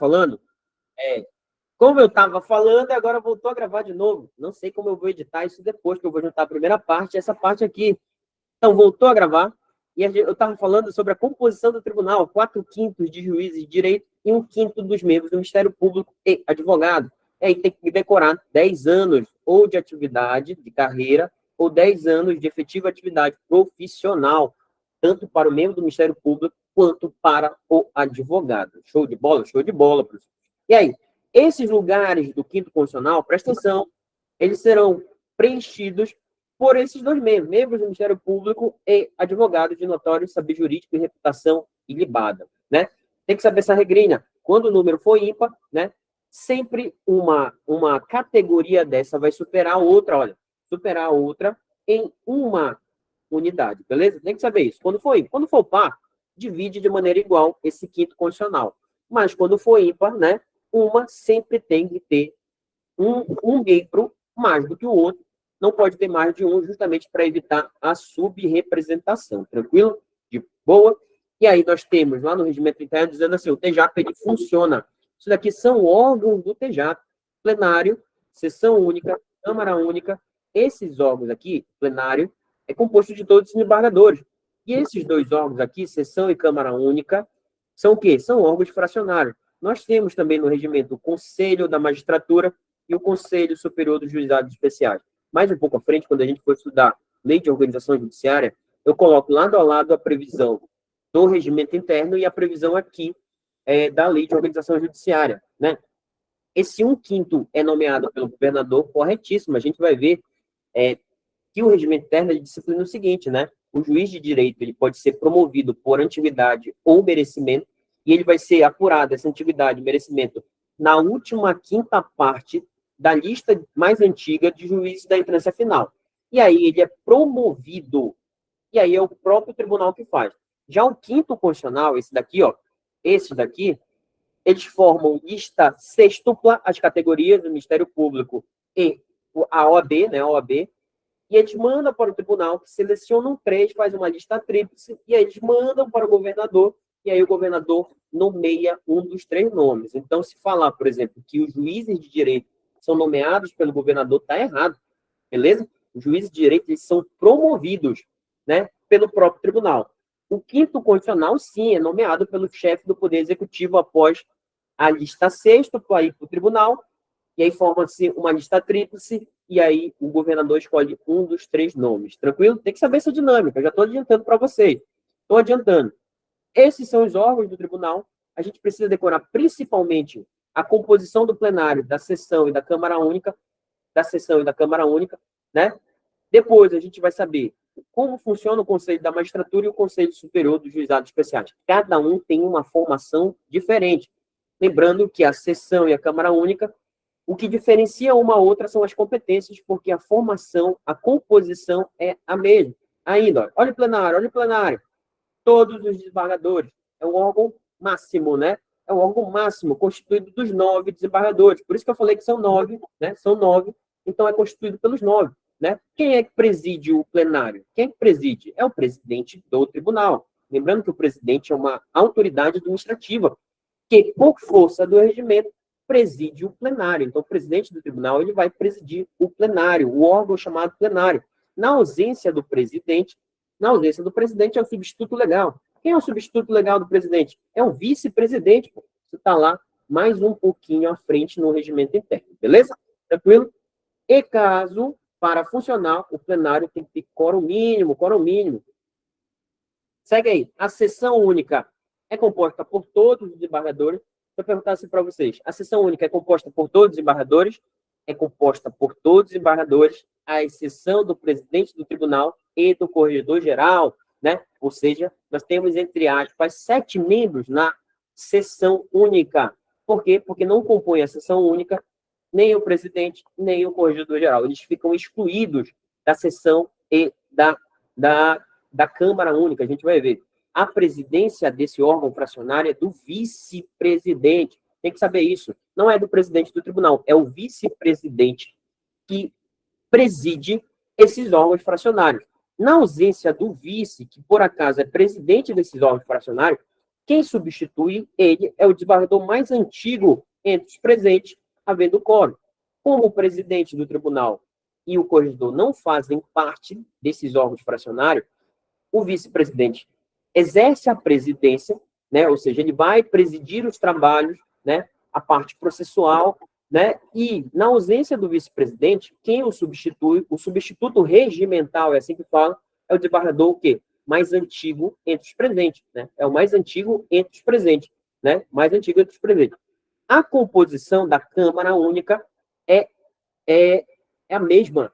falando, como eu estava falando, agora voltou a gravar de novo. Não sei como eu vou editar isso depois, que eu vou juntar a primeira parte e essa parte aqui. Então, voltou a gravar. E eu estava falando sobre a composição do tribunal, 4/5 de juízes de direito e 1/5 dos membros do Ministério Público e advogado. E aí tem que decorar 10 anos ou de atividade, de carreira, ou 10 anos de efetiva atividade profissional, tanto para o membro do Ministério Público quanto para o advogado. Show de bola? Show de bola, professor. E aí, esses lugares do 5º constitucional, presta atenção, eles serão preenchidos por esses dois membros do Ministério Público e advogados de notório saber jurídico e reputação ilibada, né? Tem que saber essa regrinha. Quando o número for ímpar, né? Sempre uma categoria dessa vai superar a outra, olha, superar a outra em uma unidade, beleza? Tem que saber isso. Quando for par, divide de maneira igual esse 5º constitucional. Mas quando for ímpar, né? Uma sempre tem que ter um membro mais do que o outro. Não pode ter mais de um, justamente para evitar a subrepresentação. Tranquilo? De boa? E aí nós temos lá no regimento interno dizendo assim, o TJAP ele funciona. Isso daqui são órgãos do TJAP. Plenário, sessão única, Câmara única. Esses órgãos aqui, plenário, é composto de todos os desembargadores. E esses dois órgãos aqui, sessão e Câmara única, são o quê? São órgãos fracionários. Nós temos também no regimento o Conselho da Magistratura e o Conselho Superior dos Juizados Especiais. Mais um pouco à frente, quando a gente for estudar lei de organização judiciária, eu coloco lado a lado a previsão do regimento interno e a previsão aqui da lei de organização judiciária, né? Esse 1/5 é nomeado pelo governador, corretíssimo. A gente vai ver que o regimento interno disciplina o seguinte, né? O juiz de direito ele pode ser promovido por antiguidade ou merecimento, e ele vai ser apurado, essa antiguidade e merecimento, na última 5ª parte da lista mais antiga de juízes da instância final. E aí ele é promovido, e aí é o próprio tribunal que faz. Já o 5º constitucional, esse daqui, eles formam lista sextupla, as categorias do Ministério Público e a OAB, né, a OAB, e eles mandam para o tribunal, que selecionam 3, faz uma lista tríplice, e aí eles mandam para o governador, e aí o governador nomeia um dos 3 nomes. Então, se falar, por exemplo, que os juízes de direito são nomeados pelo governador, está errado, beleza? Os juízes de direito eles são promovidos, né, pelo próprio tribunal. O 5º constitucional, sim, é nomeado pelo chefe do Poder Executivo após a lista sextupla ir para o tribunal, e aí forma-se uma lista tríplice, e aí o governador escolhe um dos 3 nomes. Tranquilo? Tem que saber essa dinâmica, eu já estou adiantando para vocês. Estou adiantando. Esses são os órgãos do tribunal. A gente precisa decorar principalmente a composição do plenário, da sessão e da Câmara Única, né? Depois a gente vai saber como funciona o Conselho da Magistratura e o Conselho Superior dos Juizados Especiais. Cada um tem uma formação diferente. Lembrando que a sessão e a Câmara Única, o que diferencia uma a outra são as competências, porque a formação, a composição é a mesma. Ainda, olha o plenário. Todos os desembargadores. É um órgão máximo, né? É um órgão máximo, constituído dos 9 desembargadores. Por isso que eu falei que são 9, né? São 9, então é constituído pelos 9, né? Quem é que preside o plenário? Quem é que preside? É o presidente do tribunal. Lembrando que o presidente é uma autoridade administrativa, que, por força do regimento, preside o plenário. Então, o presidente do tribunal ele vai presidir o plenário, o órgão chamado plenário. Na ausência do presidente é o substituto legal. Quem é o substituto legal do presidente? É o vice-presidente. Você está lá mais um pouquinho à frente no regimento interno. Beleza? Tranquilo? E caso, para funcionar, o plenário tem que ter quórum mínimo. Segue aí. A sessão única é composta por todos os desembargadores. Se eu perguntasse para vocês, a sessão única é composta por todos os desembargadores? É composta por todos os desembargadores, à exceção do presidente do tribunal e do corregedor-geral, né? Ou seja, nós temos, entre aspas, 7 membros na sessão única. Por quê? Porque não compõe a sessão única nem o presidente, nem o corregedor-geral. Eles ficam excluídos da sessão e da Câmara Única. A gente vai ver. A presidência desse órgão fracionário é do vice-presidente. Tem que saber isso. Não é do presidente do tribunal, é o vice-presidente que preside esses órgãos fracionários. Na ausência do vice, que por acaso é presidente desses órgãos fracionários, Quem substitui ele é o desembargador mais antigo entre os presentes, havendo quórum. Como o presidente do tribunal e o corregedor não fazem parte desses órgãos fracionários, o vice-presidente exerce a presidência, né? Ou seja, ele vai presidir os trabalhos, né? A parte processual, né? E, na ausência do vice-presidente, quem o substitui, o substituto regimental, é assim que fala, é o desembargador o quê? Mais antigo entre os presentes, né? É o mais antigo entre os presentes, né? Mais antigo entre os presentes. A composição da Câmara Única é, é, é a mesma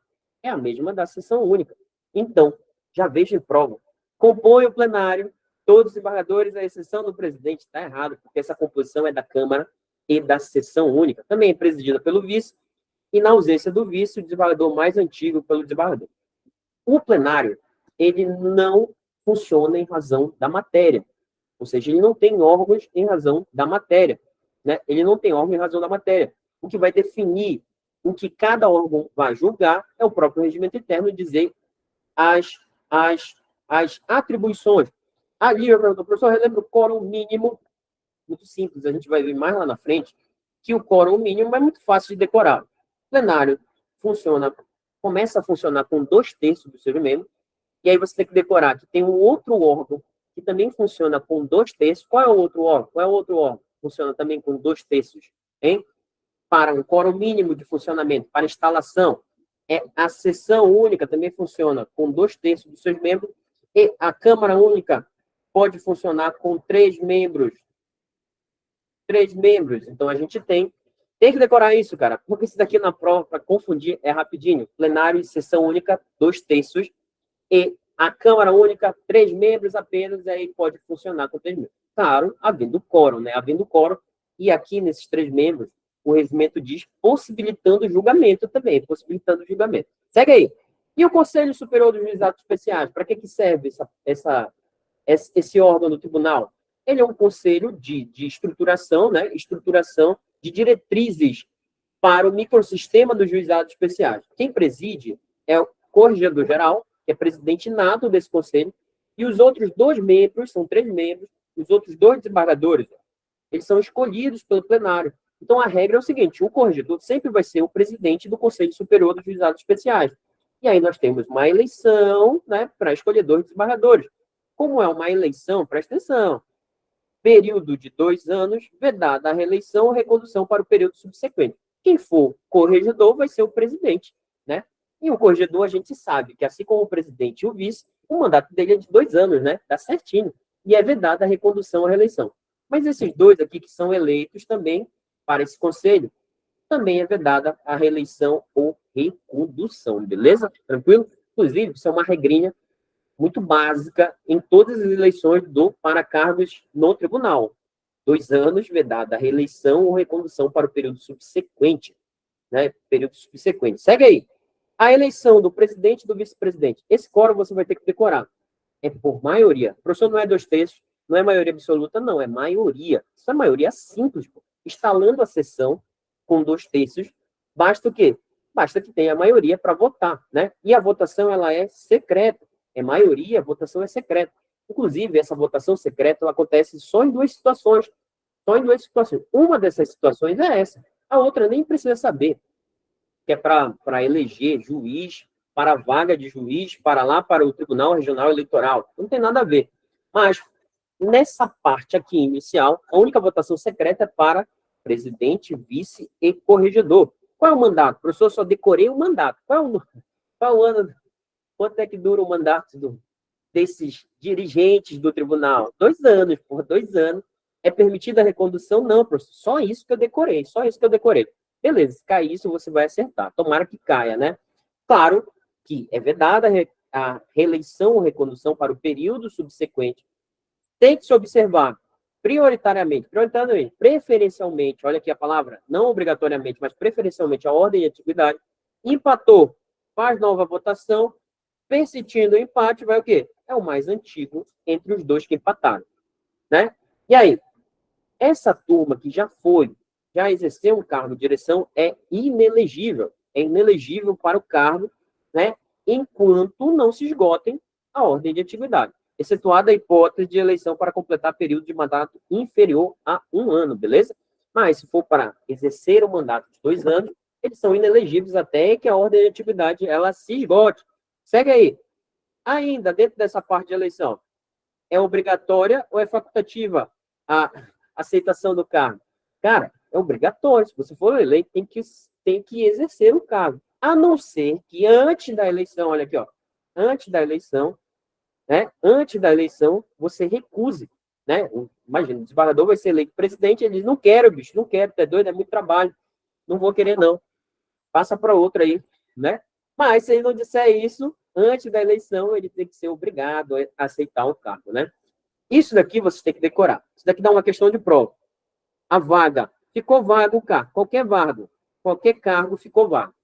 da sessão única. Então, já vejo em prova. Compõe o plenário, todos os desembargadores, à exceção do presidente, está errado, porque essa composição é da Câmara e da sessão única. Também é presidida pelo vice, e na ausência do vice, o desembargador mais antigo pelo desembargador. O plenário, ele não funciona em razão da matéria, ou seja, ele não tem órgãos em razão da matéria, né? Ele não tem órgão em razão da matéria. O que vai definir o que cada órgão vai julgar é o próprio regimento interno dizer as atribuições. Ali, eu pergunto, professor, relembra o quórum mínimo, muito simples, a gente vai ver mais lá na frente, que o quórum mínimo é muito fácil de decorar. O plenário começa a funcionar com 2/3 dos seus membros, e aí você tem que decorar que tem um outro órgão que também funciona com 2/3. Qual é o outro órgão? Qual é o outro órgão? Funciona também com 2/3, hein? Para um quórum mínimo de funcionamento, para instalação, a sessão única também funciona com 2/3 dos seus membros, e a Câmara Única pode funcionar com 3 membros. 3 membros. Então, a gente tem que decorar isso, cara, porque isso daqui na prova, para confundir, é rapidinho. Plenário e sessão única, 2/3, e a Câmara Única, 3 membros apenas, aí pode funcionar com 3 membros. Claro, havendo quórum, né? Havendo quórum, e aqui nesses 3 membros, o regimento diz possibilitando julgamento também, possibilitando julgamento. Segue aí. E o Conselho Superior dos Juizados Especiais, para que serve esse órgão do tribunal? Ele é um conselho de estruturação, né? Estruturação de diretrizes para o microsistema dos juizados especiais. Quem preside é o corregedor-geral, que é presidente nato desse conselho, e os outros 2 membros, são 3 membros, os outros 2 desembargadores, eles são escolhidos pelo plenário. Então, a regra é o seguinte, o corregedor sempre vai ser o presidente do Conselho Superior dos Juizados Especiais. E aí nós temos uma eleição, né, para escolher 2 desembargadores. Como é uma eleição, presta atenção, período de 2 anos, vedada a reeleição ou recondução para o período subsequente. Quem for corregedor vai ser o presidente, né? E o corregedor, a gente sabe que, assim como o presidente e o vice, o mandato dele é de 2 anos, né? Dá certinho. E é vedada a recondução ou reeleição. Mas esses 2 aqui que são eleitos também para esse conselho, também é vedada a reeleição ou recondução, beleza? Tranquilo? Inclusive, isso é uma regrinha muito básica em todas as eleições para cargos no tribunal. 2 anos, vedada a reeleição ou recondução para o período subsequente, né? Período subsequente. Segue aí. A eleição do presidente e do vice-presidente. Esse quórum você vai ter que decorar. É por maioria. O professor não é 2/3, não é maioria absoluta, não, é maioria. Isso é maioria simples, pô. Instalando a sessão com 2/3, basta o quê? Basta que tenha a maioria para votar, né? E a votação, ela é secreta. É maioria, a votação é secreta. Inclusive, essa votação secreta, ela acontece só em 2 situações. Só em 2 situações. Uma dessas situações é essa. A outra nem precisa saber, que é para eleger juiz, para a vaga de juiz, para o Tribunal Regional Eleitoral. Não tem nada a ver. Mas, nessa parte aqui inicial, a única votação secreta é para presidente, vice e corregedor. Qual é o mandato? Professor, só decorei o mandato. Qual o ano? Quanto é que dura o mandato desses dirigentes do tribunal? 2 anos, por 2 anos. É permitida a recondução? Não, professor. Só isso que eu decorei, só isso que eu decorei. Beleza, se cair isso, você vai acertar. Tomara que caia, né? Claro que é vedada a reeleição ou recondução para o período subsequente. Tem que se observar prioritariamente, preferencialmente, olha aqui a palavra, não obrigatoriamente, mas preferencialmente a ordem de atividade. Empatou, faz nova votação. Persistindo o empate, vai o quê? É o mais antigo entre os 2 que empataram, né? E aí, essa turma que já exerceu um cargo de direção, é inelegível para o cargo, né? Enquanto não se esgotem a ordem de atividade. excetuada a hipótese de eleição para completar período de mandato inferior a 1 ano, beleza? Mas, se for para exercer o mandato de 2 anos, eles são inelegíveis até que a ordem de atividade ela se esgote. Segue aí. Ainda, dentro dessa parte de eleição, é obrigatória ou é facultativa a aceitação do cargo? Cara, é obrigatório. Se você for eleito, tem que exercer o cargo. A não ser que antes da eleição, olha aqui, ó, antes da eleição, né? Antes da eleição, você recuse, né? Imagina, o desembargador vai ser eleito presidente, ele diz, não quero, bicho, não quero, tu é doido, é muito trabalho, não vou querer, não. Passa para outra aí, né? Mas se ele não disser isso, antes da eleição, ele tem que ser obrigado a aceitar o cargo, né? Isso daqui você tem que decorar. Isso daqui dá uma questão de prova. A vaga, ficou vago o cargo, qualquer cargo ficou vago.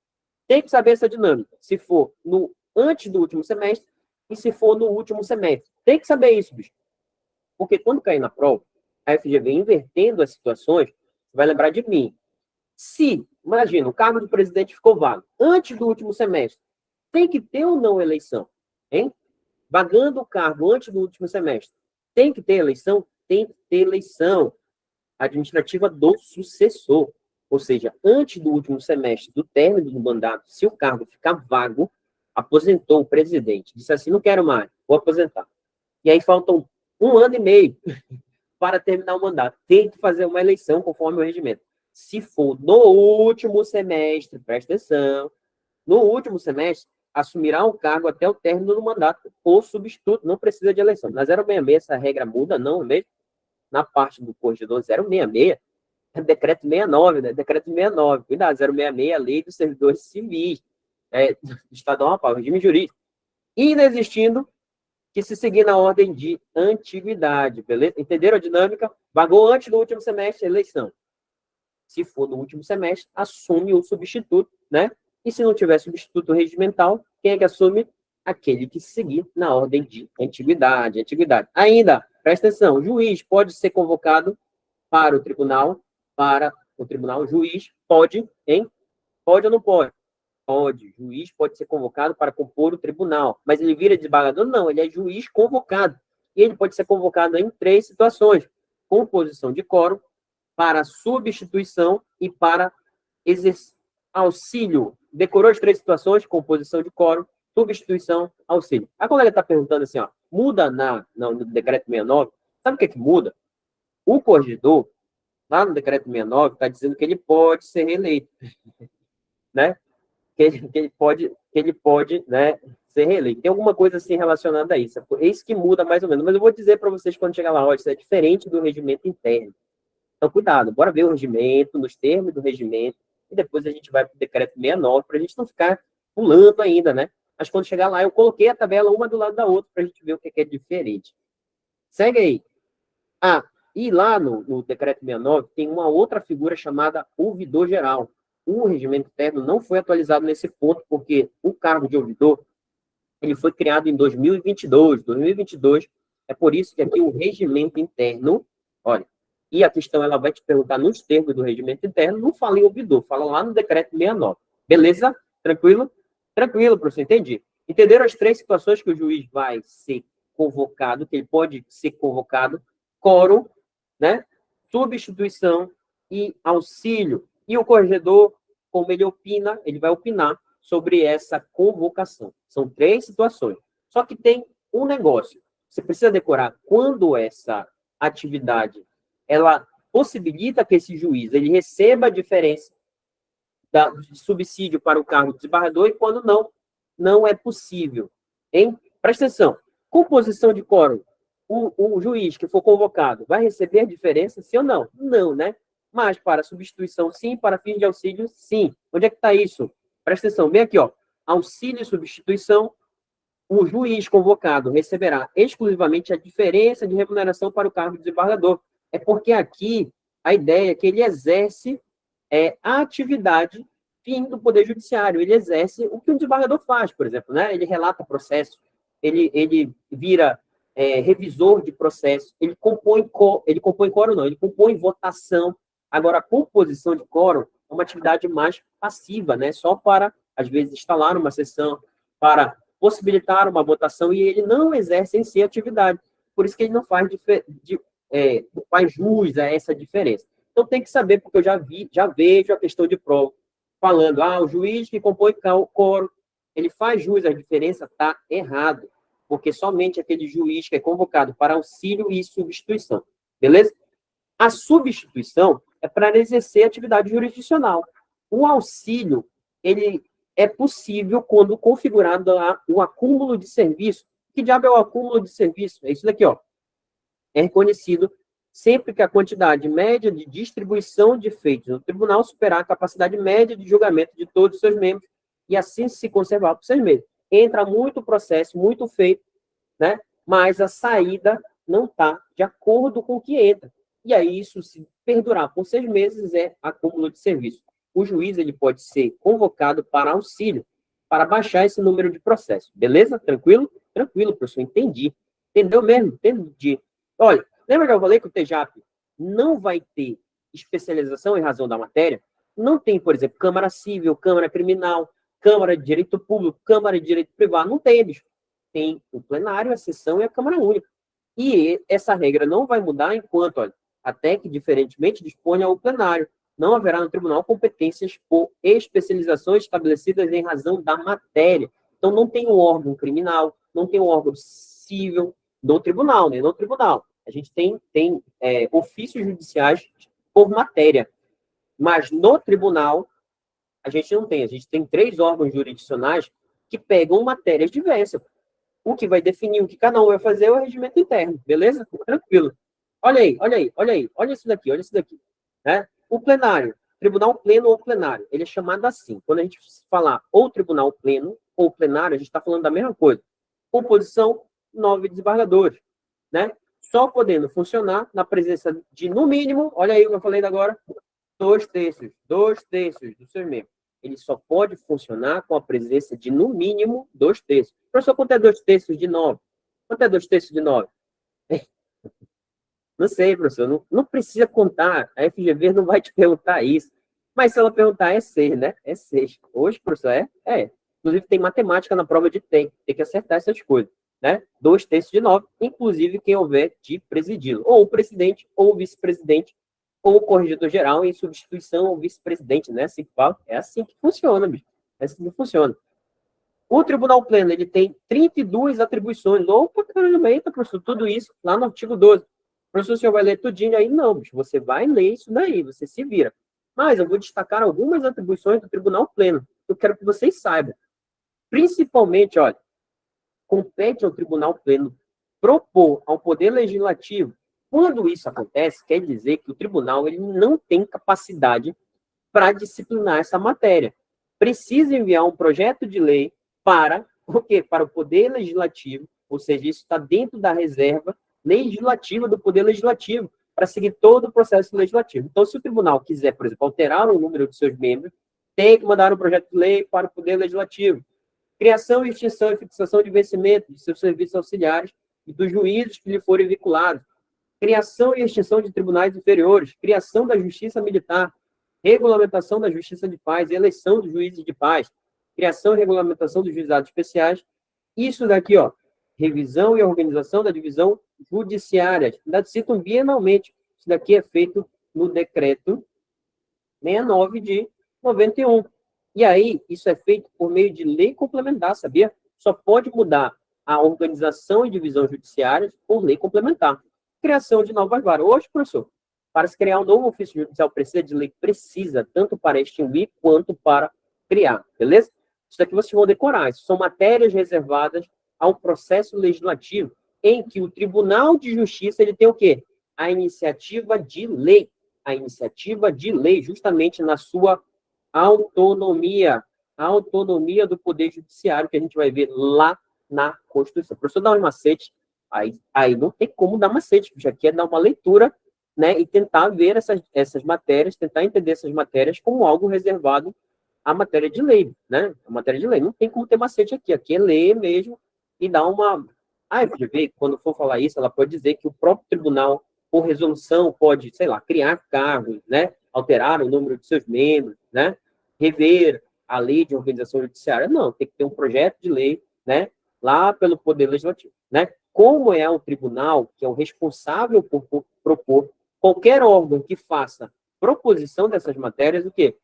Tem que saber essa dinâmica, se for no antes do último semestre e se for no último semestre. Tem que saber isso, bicho. Porque quando cair na prova, a FGV invertendo as situações, vai lembrar de mim. Se, imagina, o cargo de presidente ficou vago antes do último semestre, tem que ter ou não eleição? Hein? Vagando o cargo antes do último semestre, tem que ter eleição? Tem que ter eleição administrativa do sucessor. Ou seja, antes do último semestre do término do mandato, se o cargo ficar vago, aposentou o presidente. Disse assim, não quero mais, vou aposentar. E aí faltam 1 ano e meio para terminar o mandato. Tem que fazer uma eleição conforme o regimento. Se for no último semestre, presta atenção, no último semestre, assumirá o cargo até o término do mandato ou substituto, não precisa de eleição. Na 066, essa regra muda, não mesmo? Na parte do corregedor 066, é decreto 69, né? Decreto 69, cuidado, 066, Lei dos Servidores Civis, estadual, regime jurídico. Inexistindo que se seguir na ordem de antiguidade, beleza? Entenderam a dinâmica? Vagou antes do último semestre, eleição. Se for no último semestre, assume o substituto, né? E se não tiver substituto regimental, quem é que assume? Aquele que seguir na ordem de antiguidade. Ainda, presta atenção, o juiz pode ser convocado para o tribunal, o juiz pode, hein? Pode ou não pode? Pode. O juiz pode ser convocado para compor o tribunal, mas ele vira desembargador? Não, ele é juiz convocado. E ele pode ser convocado em 3 situações: composição de quórum, para substituição e para auxílio. Decorou as 3 situações: composição de quórum, substituição, auxílio. A colega está perguntando assim, ó, muda no decreto 69? Sabe o que muda? O corregedor, lá no decreto 69, está dizendo que ele pode ser reeleito, né? Que ele pode, né, ser reeleito. Tem alguma coisa assim relacionada a isso. É isso que muda mais ou menos. Mas eu vou dizer para vocês quando chegar lá, olha, isso é diferente do regimento interno. Então, cuidado, bora ver o regimento, nos termos do regimento, e depois a gente vai para o decreto 69, para a gente não ficar pulando ainda, né? Mas quando chegar lá, eu coloquei a tabela uma do lado da outra, para a gente ver o que é diferente. Segue aí. E lá no decreto 69, tem uma outra figura chamada ouvidor geral. O regimento interno não foi atualizado nesse ponto, porque o cargo de ouvidor ele foi criado em 2022. 2022, é por isso que aqui o regimento interno, olha, e a questão ela vai te perguntar nos termos do regimento interno, não fala em ouvidor, fala lá no decreto 69. Beleza? Tranquilo? Tranquilo, professor, entendi. Entenderam as 3 situações que o juiz vai ser convocado, que ele pode ser convocado? Quórum, né? Substituição e auxílio. E o corregedor, como ele opina, ele vai opinar sobre essa convocação. São 3 situações. Só que tem um negócio. Você precisa decorar quando essa atividade ela possibilita que esse juiz ele receba a diferença de subsídio para o cargo de desembargador e quando não é possível. Hein? Presta atenção. Composição de quórum. O juiz que for convocado vai receber diferença, sim ou não? Não, né? Mas para substituição, sim. Para fins de auxílio, sim. Onde é que está isso? Presta atenção. Vem aqui, ó. Auxílio e substituição. O juiz convocado receberá exclusivamente a diferença de remuneração para o cargo de desembargador. É porque aqui a ideia é que ele exerce a atividade fim do Poder Judiciário. Ele exerce o que um desembargador faz, por exemplo, né? Ele relata processo, ele vira revisor de processo, ele compõe quórum, não, ele compõe votação. Agora, a composição de quórum é uma atividade mais passiva, né? Só para, às vezes, instalar uma sessão, para possibilitar uma votação e ele não exerce em si a atividade. Por isso que ele não faz jus a essa diferença. Então tem que saber, porque eu já vejo a questão de prova falando, o juiz que compõe o quórum, ele faz jus à diferença, está errado, porque somente aquele juiz que é convocado para auxílio e substituição, beleza? A substituição é para exercer atividade jurisdicional. O auxílio, ele é possível quando configurado o acúmulo de serviço. Que diabo é o acúmulo de serviço? É isso daqui, ó. É reconhecido sempre que a quantidade média de distribuição de feitos no tribunal superar a capacidade média de julgamento de todos os seus membros e assim se conservar por 6 meses. Entra muito processo, muito feito, né? Mas a saída não está de acordo com o que entra. E aí, isso, se perdurar por 6 meses, é acúmulo de serviço. O juiz ele pode ser convocado para auxílio, para baixar esse número de processos. Beleza? Tranquilo? Tranquilo, professor. Entendi. Entendeu mesmo? Entendi. Olha, lembra que eu falei que o TJAP não vai ter especialização em razão da matéria? Não tem, por exemplo, Câmara Civil, Câmara Criminal, Câmara de Direito Público, Câmara de Direito Privado. Não tem, bicho. Tem o plenário, a sessão e a Câmara Única. E essa regra não vai mudar enquanto, olha, até que, diferentemente, disponha o plenário. Não haverá no tribunal competências por especializações estabelecidas em razão da matéria. Então, não tem um órgão criminal, não tem um órgão civil do tribunal, né? No tribunal. A gente tem ofícios judiciais por matéria. Mas no tribunal, a gente não tem. A gente tem 3 órgãos jurisdicionais que pegam matérias diversas. O que vai definir o que cada um vai fazer é o regimento interno, beleza? Tranquilo. Olha aí, olha aí, olha aí, olha isso daqui, olha isso daqui. Né? O plenário, tribunal pleno ou plenário, ele é chamado assim. Quando a gente falar ou tribunal pleno ou plenário, a gente está falando da mesma coisa. Composição, 9 desembargadores, né? Só podendo funcionar na presença de, no mínimo, olha aí o que eu falei agora, 2/3 dos seus membros. Ele só pode funcionar com a presença de, no mínimo, 2/3. Professor, quanto é 2/3 de 9? Quanto é 2/3 de 9? Não sei, professor, não precisa contar. A FGV não vai te perguntar isso. Mas se ela perguntar, é 6, né? É 6. Hoje, professor, é. Inclusive, tem matemática na prova de tem que acertar essas coisas, né? 2/3 de 9, inclusive quem houver de presidir. Ou o presidente, ou o vice-presidente, ou o corregedor-geral em substituição ao vice-presidente, né? Assim que fala. É assim que funciona, bicho. É assim que funciona. O Tribunal Pleno, ele tem 32 atribuições. Opa, caramba, eita, professor, tudo isso lá no artigo 12. Professor, o senhor vai ler tudinho aí? Não, bicho, você vai ler isso daí, você se vira. Mas eu vou destacar algumas atribuições do Tribunal Pleno. Eu quero que vocês saibam. Principalmente, olha, compete ao Tribunal Pleno propor ao Poder Legislativo. Quando isso acontece, quer dizer que o tribunal ele não tem capacidade para disciplinar essa matéria. Precisa enviar um projeto de lei para o quê? Para o Poder Legislativo, ou seja, isso está dentro da reserva legislativa do Poder Legislativo, para seguir todo o processo legislativo. Então, se o tribunal quiser, por exemplo, alterar o número de seus membros, tem que mandar um projeto de lei para o Poder Legislativo. Criação, extinção e fixação de vencimento de seus serviços auxiliares e dos juízes que lhe forem vinculados. Criação e extinção de tribunais inferiores. Criação da justiça militar. Regulamentação da justiça de paz. Eleição dos juízes de paz. Criação e regulamentação dos juizados especiais. Isso daqui, ó. Revisão e organização da divisão judiciária. Ainda citam bienalmente. Isso daqui é feito no decreto 69 de 91. E aí, isso é feito por meio de lei complementar, sabia? Só pode mudar a organização e divisão judiciárias por lei complementar. Criação de novas varas. Hoje, professor, para se criar um novo ofício judicial precisa de lei? Precisa, tanto para extinguir quanto para criar, beleza? Isso aqui vocês vão decorar. Isso são matérias reservadas ao processo legislativo, em que o Tribunal de Justiça ele tem o quê? A iniciativa de lei. A iniciativa de lei, justamente na sua autonomia. A autonomia do Poder Judiciário, que a gente vai ver lá na Constituição. O professor dá um macete, aí não tem como dar macete, já quer dar uma leitura, né, e tentar ver essas matérias, tentar entender essas matérias como algo reservado à matéria de lei, né? A matéria de lei. Não tem como ter macete aqui. Aqui é ler mesmo e dar uma... A FGV, quando for falar isso, ela pode dizer que o próprio tribunal, por resolução, pode, sei lá, criar cargos, né? Alterar o número de seus membros, né? Rever a lei de organização judiciária. Não, tem que ter um projeto de lei né, lá pelo Poder Legislativo, né? Como é o tribunal que é o responsável por propor qualquer órgão que faça proposição dessas matérias, o quê?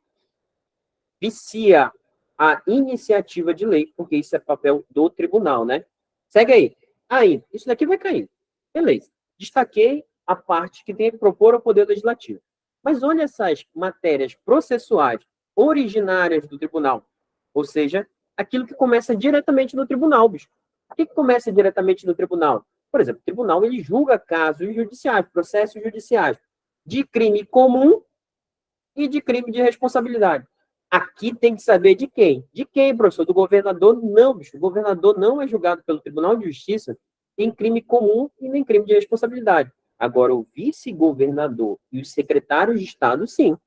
Vicia a iniciativa de lei, porque isso é papel do tribunal, né? Segue aí. Aí, isso daqui vai cair. Beleza. Destaquei a parte que tem que propor ao Poder Legislativo. Mas olha essas matérias processuais originárias do tribunal. Ou seja, aquilo que começa diretamente no tribunal, bicho. O que começa diretamente no tribunal? Por exemplo, o tribunal ele julga casos judiciais, processos judiciais de crime comum e de crime de responsabilidade. Aqui tem que saber de quem. De quem, professor? Do governador? Não, bicho. O governador não é julgado pelo Tribunal de Justiça em crime comum e nem crime de responsabilidade. Agora, o vice-governador e os secretários de Estado, sim.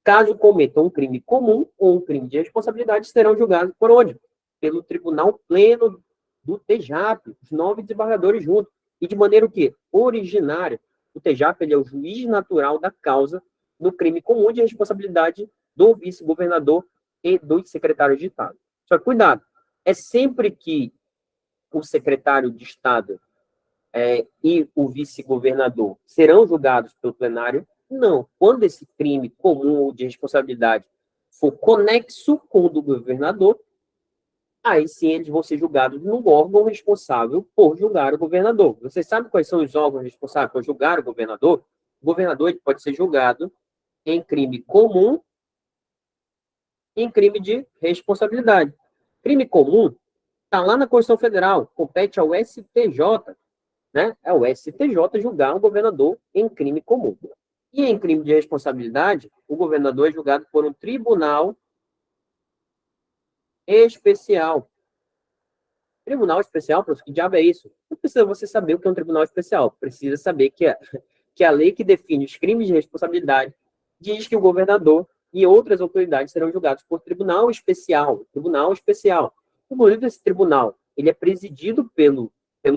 Caso cometam um crime comum ou um crime de responsabilidade, serão julgados por onde? Pelo Tribunal Pleno do TEJAP, os 9 desembargadores juntos. E de maneira o quê? Originária. O TEJAP ele é o juiz natural da causa no crime comum de responsabilidade do vice-governador e dos secretários de Estado. Só que cuidado, é sempre que o secretário de Estado e o vice-governador serão julgados pelo plenário? Não. Quando esse crime comum ou de responsabilidade for conexo com o do governador, aí sim eles vão ser julgados no órgão responsável por julgar o governador. Você sabe quais são os órgãos responsáveis por julgar o governador? O governador ele pode ser julgado em crime comum e em crime de responsabilidade. Crime comum está lá na Constituição Federal, compete ao STJ, né? É o STJ julgar um governador em crime comum. E em crime de responsabilidade, o governador é julgado por um tribunal especial. Tribunal especial, professor, que diabo é isso? Não precisa você saber o que é um tribunal especial. Precisa saber que a lei que define os crimes de responsabilidade diz que o governador e outras autoridades serão julgados por tribunal especial. Tribunal especial. Inclusive, esse tribunal ele é presidido pelo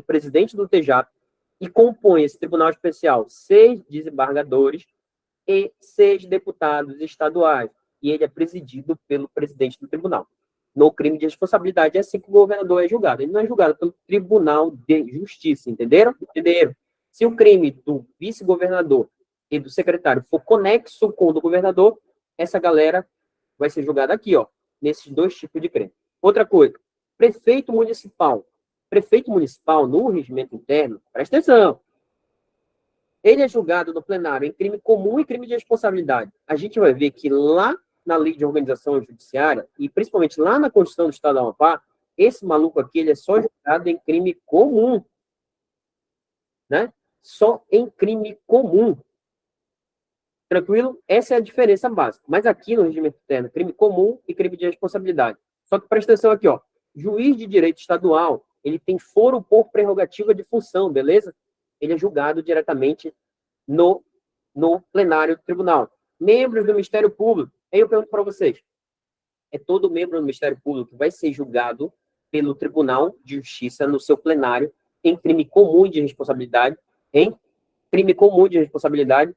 presidente do TJAP e compõe esse tribunal especial 6 desembargadores e 6 deputados estaduais. E ele é presidido pelo presidente do tribunal. No crime de responsabilidade, é assim que o governador é julgado. Ele não é julgado pelo Tribunal de Justiça, entenderam? Entenderam? Se o crime do vice-governador e do secretário for conexo com o do governador, essa galera vai ser julgada aqui, ó, nesses dois tipos de crime. Outra coisa, prefeito municipal. Prefeito municipal, no regimento interno, presta atenção, ele é julgado no plenário em crime comum e crime de responsabilidade. A gente vai ver que lá na Lei de Organização Judiciária, e principalmente lá na Constituição do Estado do Amapá, esse maluco aqui ele é só julgado em crime comum, né? Só em crime comum. Tranquilo? Essa é a diferença básica. Mas aqui no regimento interno, crime comum e crime de responsabilidade. Só que presta atenção aqui, ó. Juiz de direito estadual, ele tem foro por prerrogativa de função, beleza? Ele é julgado diretamente no plenário do tribunal. Membros do Ministério Público, aí eu pergunto para vocês, é todo membro do Ministério Público que vai ser julgado pelo Tribunal de Justiça no seu plenário em crime comum de responsabilidade? Em crime comum de responsabilidade?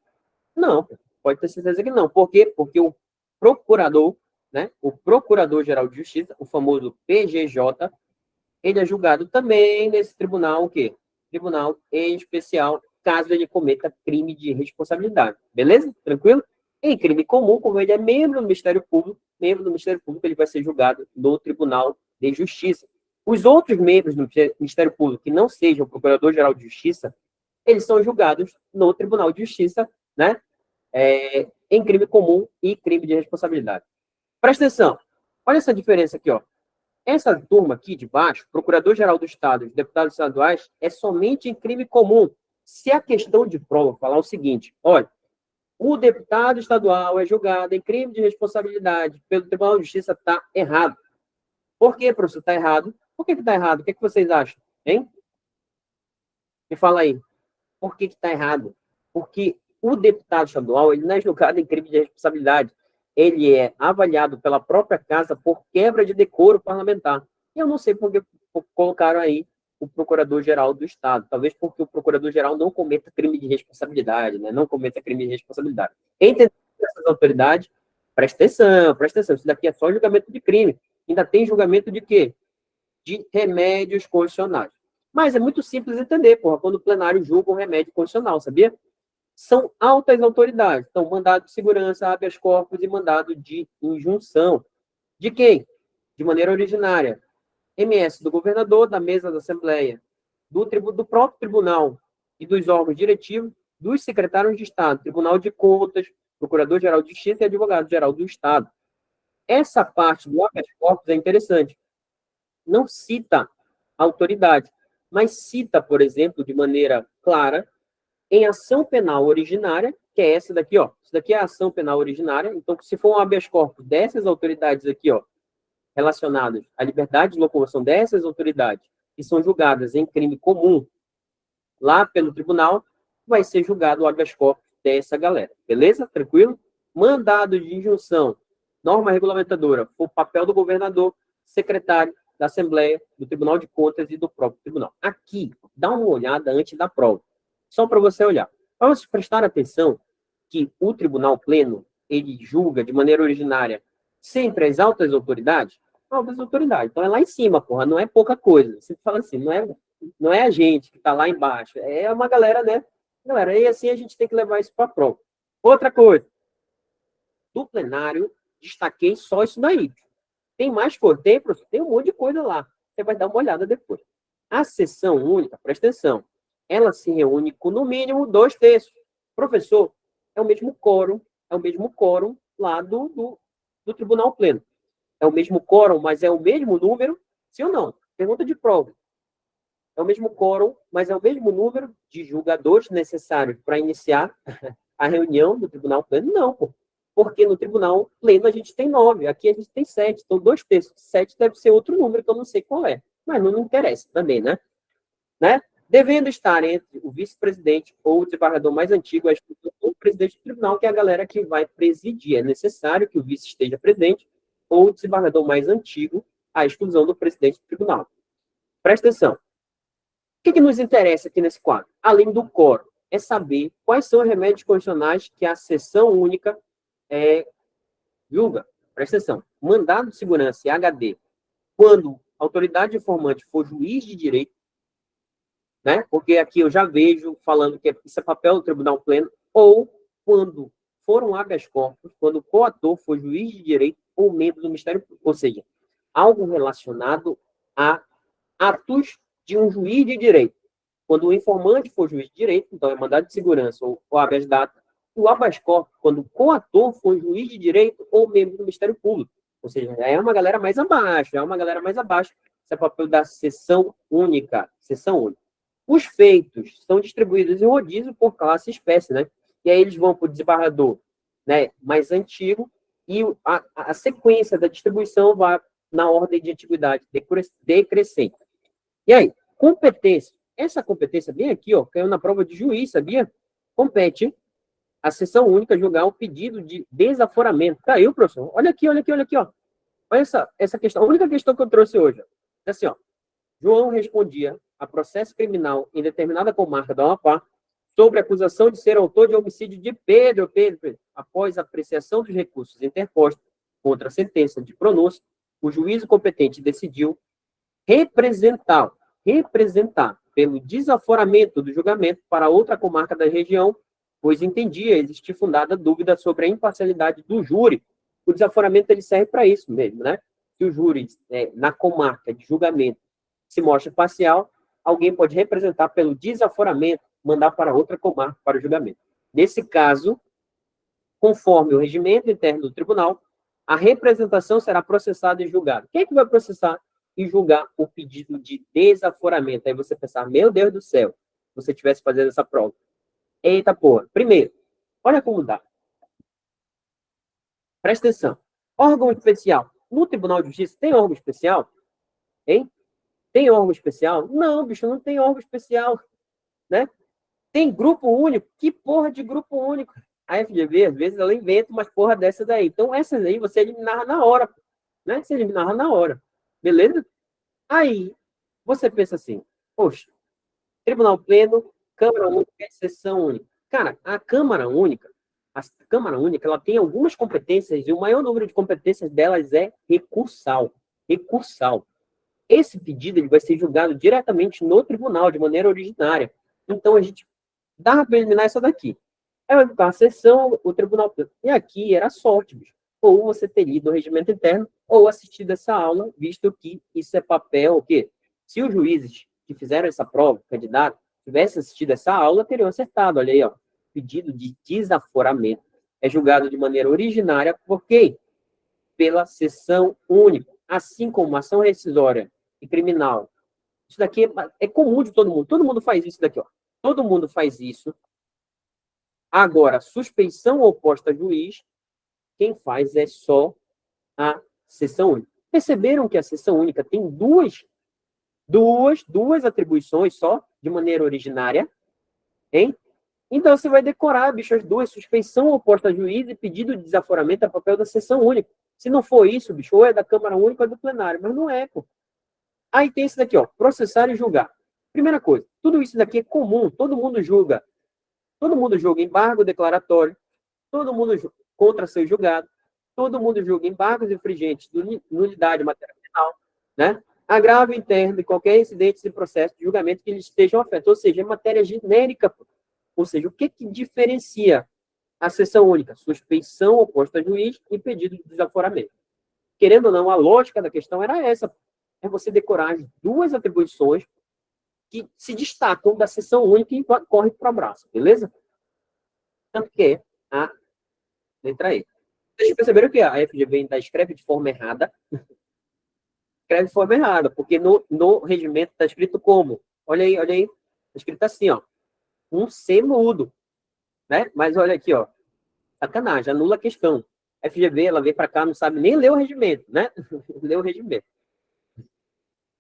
Não, pode ter certeza que não. Por quê? Porque o procurador, né, o Procurador-Geral de Justiça, o famoso PGJ, ele é julgado também nesse tribunal, o quê? Tribunal em especial, caso ele cometa crime de responsabilidade. Beleza? Tranquilo? Em crime comum, como ele é membro do Ministério Público, ele vai ser julgado no Tribunal de Justiça. Os outros membros do Ministério Público que não sejam Procurador-Geral de Justiça, eles são julgados no Tribunal de Justiça, né? Em crime comum e crime de responsabilidade. Presta atenção. Olha essa diferença aqui, ó. Essa turma aqui de baixo, Procurador-Geral do Estado, os deputados estaduais, é somente em crime comum. Se a questão de prova falar o seguinte, olha, o deputado estadual é julgado em crime de responsabilidade pelo Tribunal de Justiça, está errado. Por que, professor, está errado? Por que está errado? O que vocês acham? Hein? Me fala aí. Por que está errado? Porque o deputado estadual ele não é julgado em crime de responsabilidade. Ele é avaliado pela própria casa por quebra de decoro parlamentar. E eu não sei por que colocaram aí o Procurador-Geral do Estado. Talvez porque o Procurador-Geral não cometa crime de responsabilidade, né? Não cometa crime de responsabilidade. Entendendo essas autoridades, presta atenção. Isso daqui é só julgamento de crime. Ainda tem julgamento de quê? de remédios constitucionais. Mas é muito simples entender, porra, quando o plenário julga um remédio constitucional, sabia? São altas autoridades. Então, mandado de segurança, habeas corpus e mandado de injunção. De quem? De maneira originária. MS do governador, da mesa da Assembleia, do próprio tribunal e dos órgãos diretivos, dos secretários de Estado, Tribunal de Contas, Procurador-Geral de Justiça e Advogado-Geral do Estado. Essa parte do habeas corpus é interessante. Não cita a autoridade, mas cita, por exemplo, de maneira clara, em ação penal originária, que é essa daqui, ó. Isso daqui é a ação penal originária. Então, se for um habeas corpus dessas autoridades aqui, ó, relacionadas à liberdade de locomoção dessas autoridades, que são julgadas em crime comum lá pelo tribunal, vai ser julgado o habeas corpus dessa galera. Beleza? Tranquilo? Mandado de injunção, norma regulamentadora, o papel do governador, secretário da Assembleia, do Tribunal de Contas e do próprio tribunal. Aqui, dá uma olhada antes da prova. Só para você olhar. Vamos prestar atenção que o tribunal pleno, ele julga de maneira originária sempre as altas autoridades. Altas autoridades. Então é lá em cima, porra, não é pouca coisa. Você fala assim, não é a gente que está lá embaixo, é uma galera, né? Galera, e assim a gente tem que levar isso para a prova. Outra coisa, do plenário, destaquei só isso daí. Tem mais coisa? Tem um monte de coisa lá. Você vai dar uma olhada depois. A sessão única, presta atenção, ela se reúne com, no mínimo, 2/3. Professor, é o mesmo quórum lá do Tribunal Pleno. É o mesmo quórum, mas é o mesmo número? Sim ou não? Pergunta de prova. É o mesmo quórum, mas é o mesmo número de julgadores necessários para iniciar a reunião do Tribunal Pleno? Não, pô. Porque no Tribunal Pleno a gente tem 9, aqui a gente tem 7. Então, 2/3 de 7 deve ser outro número que eu não sei qual é. Mas não interessa também, né? Devendo estar entre o vice-presidente ou o desembargador mais antigo, o presidente do tribunal, que é a galera que vai presidir. É necessário que o vice esteja presente ou o desembargador mais antigo, à exclusão do presidente do tribunal. Presta atenção. O que nos interessa aqui nesse quadro? Além do quórum, é saber quais são os remédios constitucionais que a sessão única julga. Presta atenção. Mandado de segurança e HD, quando a autoridade informante for juiz de direito, né? Porque aqui eu já vejo falando que isso é papel do Tribunal Pleno, ou quando for um habeas corpus, quando o coator for juiz de direito ou membro do Ministério Público, ou seja, algo relacionado a atos de um juiz de direito. Quando o informante for juiz de direito, então é mandado de segurança ou habeas data, e o habeas corpus, quando o coator for juiz de direito ou membro do Ministério Público. Ou seja, é uma galera mais abaixo, Isso é papel da sessão única. Os feitos são distribuídos em rodízio por classe e espécie, né? E aí eles vão para o desembargador, né, mais antigo, e a sequência da distribuição vai na ordem de antiguidade decrescente. E aí, competência. Essa competência bem aqui, ó, caiu na prova de juiz, sabia? Compete a sessão única julgar um pedido de desaforamento. Caiu, professor? Olha aqui, ó. Olha essa questão. A única questão que eu trouxe hoje. Ó. É assim, ó. João respondia a processo criminal em determinada comarca da Amapá sobre a acusação de ser autor de homicídio de Pedro. Após a apreciação dos recursos interpostos contra a sentença de pronúncia, o juízo competente decidiu representar pelo desaforamento do julgamento para outra comarca da região, pois entendia existir fundada dúvida sobre a imparcialidade do júri. O desaforamento ele serve para isso mesmo, né? Se o júri, na comarca de julgamento, se mostra parcial, alguém pode representar pelo desaforamento, mandar para outra comarca para o julgamento. Nesse caso, conforme o regimento interno do tribunal, a representação será processada e julgada. Quem é que vai processar e julgar o pedido de desaforamento? Aí você pensar, meu Deus do céu, se você estivesse fazendo essa prova. Eita porra. Primeiro, olha como dá. Presta atenção. Órgão especial. No Tribunal de Justiça tem órgão especial? Hein? Tem órgão especial? Não, bicho, não tem órgão especial, né? Tem grupo único? Que porra de grupo único? A FGV, às vezes, ela inventa umas porra dessa daí. Então, essas aí você eliminava na hora, né? Você eliminava na hora, beleza? Aí, você pensa assim, poxa, Tribunal Pleno, Câmara Única, sessão única. Cara, a Câmara Única, ela tem algumas competências e o maior número de competências delas é recursal. esse pedido ele vai ser julgado diretamente no tribunal, de maneira originária. Então, a gente dá para eliminar essa daqui. Aí vai ficar a sessão, o tribunal. E aqui era sorte, bicho. Ou você ter lido o regimento interno, ou assistido essa aula, visto que isso é papel, o quê? Se os juízes que fizeram essa prova, o candidato, tivessem assistido essa aula, teriam acertado. Olha aí, ó. Pedido de desaforamento é julgado de maneira originária por quem? Pela sessão única. Assim como uma ação rescisória e criminal. Isso daqui é comum de todo mundo. Todo mundo faz isso daqui, ó. Todo mundo faz isso. Agora, suspeição oposta a juiz, quem faz é só a sessão única. Perceberam que a sessão única tem duas atribuições só, de maneira originária, hein? Então, você vai decorar, bicho, as duas, suspeição oposta a juiz e pedido de desaforamento a papel da sessão única. Se não for isso, bicho, ou é da Câmara Única ou é do plenário, mas não é, pô. Aí tem isso daqui, ó, processar e julgar. Primeira coisa, tudo isso daqui é comum, todo mundo julga. Todo mundo julga embargo declaratório, todo mundo julga contra seu julgado, todo mundo julga embargos infringentes, nulidade material penal, né? Agravo interno de qualquer incidente de processo de julgamento que eles estejam afetados, ou seja, é matéria genérica. Ou seja, o que diferencia a sessão única? Suspeição oposta a juiz e pedido de desaforamento. Querendo ou não, a lógica da questão era essa, é você decorar as duas atribuições que se destacam da sessão única e corre para o abraço, beleza? Tanto que é a letra E. Vocês perceberam que a FGV ainda escreve de forma errada? Escreve de forma errada, porque no regimento está escrito como? Olha aí, olha aí. Está escrito assim, ó. Um C mudo, né? Mas olha aqui, ó. Sacanagem, anula a questão. A FGV, ela vem para cá, não sabe nem ler o regimento, né? Ler o regimento.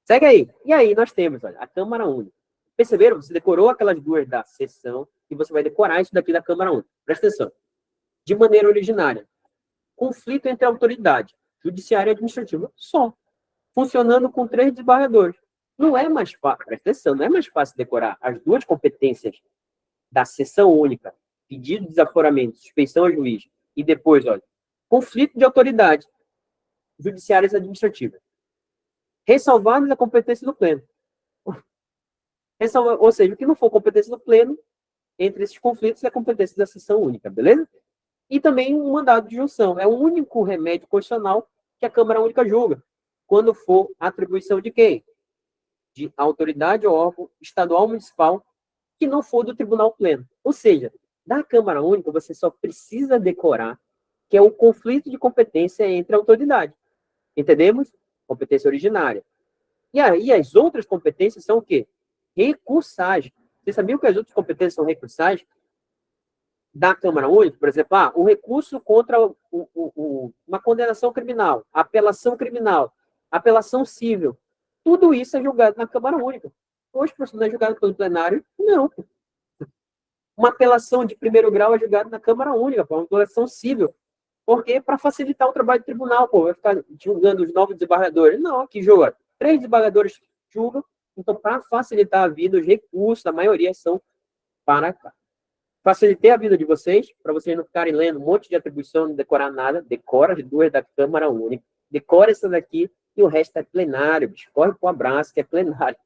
Segue aí. E aí nós temos, olha, a Câmara Única. Perceberam? Você decorou aquelas duas da sessão e você vai decorar isso daqui da Câmara Única. Presta atenção. De maneira originária. Conflito entre autoridade judiciária e administrativa. Só. Funcionando com 3 desembargadores. Não é mais fácil, presta atenção, não é mais fácil decorar as duas competências da sessão única, pedido de desaforamento, suspeição a juiz, e depois, olha, conflito de autoridade judiciárias e administrativas. Ressalvadas a competência do pleno. Ou seja, o que não for competência do pleno, entre esses conflitos, é a competência da sessão única, beleza? E também um mandado de junção. É o único remédio constitucional que a Câmara Única julga, quando for atribuição de quem? De autoridade ou órgão estadual ou municipal que não for do Tribunal Pleno. Ou seja, da Câmara Única, você só precisa decorar que é o conflito de competência entre a autoridade. Entendemos? Competência originária. E aí, as outras competências são o quê? Recursais. Você sabia que as outras competências são recursais? Da Câmara Única, por exemplo, o recurso contra uma condenação criminal, apelação criminal, apelação civil, tudo isso é julgado na Câmara Única. Hoje, professor, não é julgado pelo plenário? Não. Uma apelação de primeiro grau é julgada na Câmara Única, uma apelação civil. Porque para facilitar o trabalho do tribunal, pô, vai ficar julgando os 9 desembargadores. Não, aqui julga. 3 desembargadores julgam. Então, para facilitar a vida, os recursos, a maioria são para cá. Facilitei a vida de vocês, para vocês não ficarem lendo um monte de atribuição, não decorar nada. Decora as duas da Câmara Única. Decora essa daqui e o resto é plenário, bicho. Corre pro abraço, que é plenário.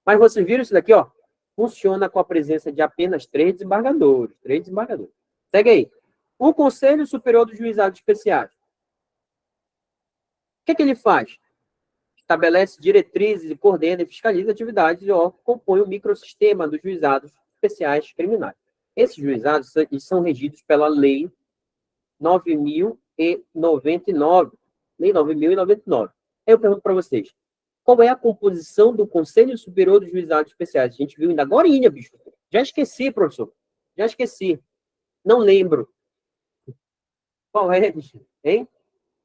Mas vocês viram isso daqui, ó? Funciona com a presença de apenas 3 desembargadores. 3 desembargadores. Segue aí. O Conselho Superior dos Juizados Especiais. O que ele faz? Estabelece diretrizes e coordena e fiscaliza atividades e compõe o microsistema dos juizados especiais criminais. Esses juizados são regidos pela Lei 9.099. Lei 9.099. Aí eu pergunto para vocês, qual é a composição do Conselho Superior dos Juizados Especiais? A gente viu ainda agora, bicho. Já esqueci, professor. Já esqueci. Não lembro. Qual é, bicho? Hein?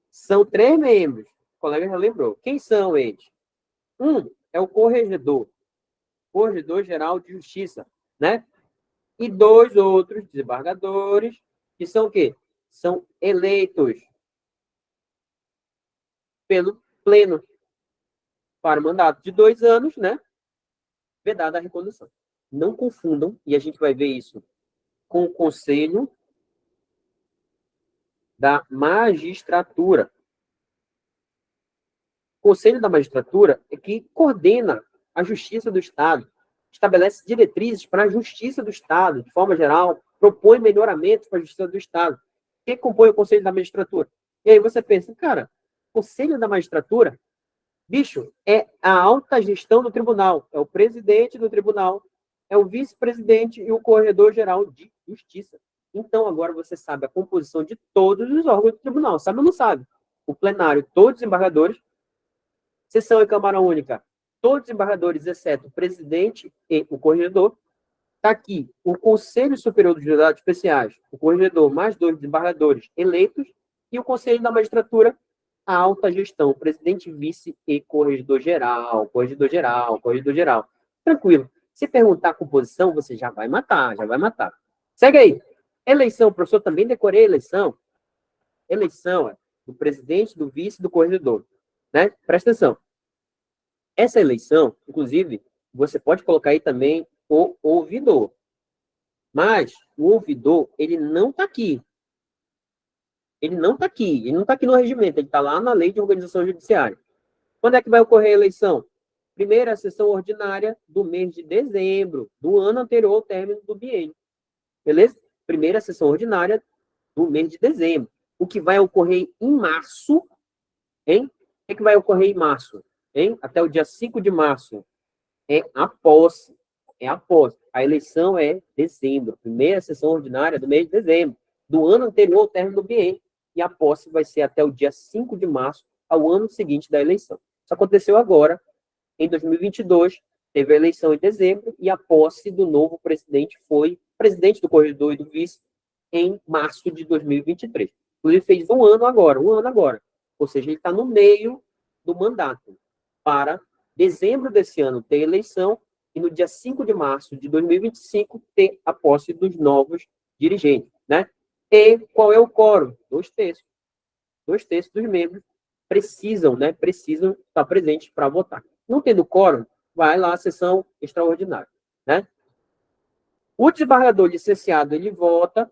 São 3 membros. O colega já lembrou. Quem são eles? Um é o Corregedor-Geral de Justiça, né? E 2 outros desembargadores, que são o quê? São eleitos pelo Pleno para mandato de 2 anos, né? Vedada a recondução. Não confundam, e a gente vai ver isso com o Conselho da Magistratura. Conselho da Magistratura é que coordena a Justiça do Estado, estabelece diretrizes para a Justiça do Estado, de forma geral, propõe melhoramentos para a Justiça do Estado. Quem compõe o Conselho da Magistratura? E aí você pensa, cara, Conselho da Magistratura, bicho, é a alta gestão do tribunal, é o presidente do tribunal, é o vice-presidente e o corregedor-geral de justiça. Então, agora você sabe a composição de todos os órgãos do tribunal. Sabe ou não sabe? O plenário, todos os embargadores, sessão e Câmara Única, todos os embargadores, exceto o presidente e o corregedor. Está aqui o Conselho Superior dos Juizados Especiais, o corregedor mais 2 desembargadores eleitos, e o Conselho da Magistratura, a alta gestão, presidente, vice e corregedor-geral, corregedor-geral, corregedor-geral. Tranquilo. Se perguntar a composição, você já vai matar, já vai matar. Segue aí. Eleição, professor, também decorei a eleição. Eleição é do presidente, do vice e do corregedor. Né? Presta atenção. Essa eleição, inclusive, você pode colocar aí também o ouvidor. Mas o ouvidor, ele não está aqui. Ele não está aqui. Ele não está aqui no regimento. Ele está lá na lei de organização judiciária. Quando é que vai ocorrer a eleição? Primeira sessão ordinária do mês de dezembro, do ano anterior ao término do biênio. Beleza? Primeira sessão ordinária do mês de dezembro. O que vai ocorrer em março, hein? O que vai ocorrer em março? Hein? Até o dia 5 de março. É a posse. É a posse. A eleição é dezembro. Primeira sessão ordinária do mês de dezembro. Do ano anterior ao término do biênio. E a posse vai ser até o dia 5 de março, ao ano seguinte da eleição. Isso aconteceu agora, em 2022, teve a eleição em dezembro, e a posse do novo presidente foi presidente do corregedor e do vice em março de 2023. Inclusive, fez um ano agora. Ou seja, ele está no meio do mandato. Para dezembro desse ano ter eleição, e no dia 5 de março de 2025 ter a posse dos novos dirigentes, né? E qual é o quórum? 2/3. 2/3 dos membros precisam, né? Precisam estar presentes para votar. Não tendo quórum, vai lá à sessão extraordinária, né? O desembargador licenciado, ele vota,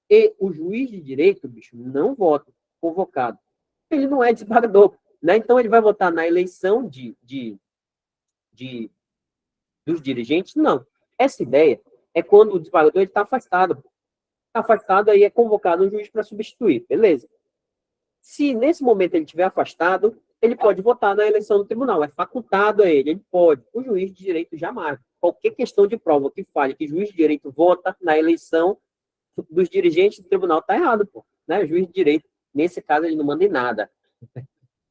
e o juiz de direito, bicho, não vota, convocado. Ele não é desembargador, né? Então, ele vai votar na eleição dos dirigentes? Não. Essa ideia é quando o desembargador está afastado. Está afastado, aí é convocado um juiz para substituir, beleza? Se nesse momento ele estiver afastado, ele pode votar na eleição do tribunal, é facultado a ele, ele pode. O juiz de direito jamais. Qualquer questão de prova que fale que o juiz de direito vota na eleição dos dirigentes do tribunal, está errado, pô. Né? O juiz de direito, nesse caso, ele não manda em nada.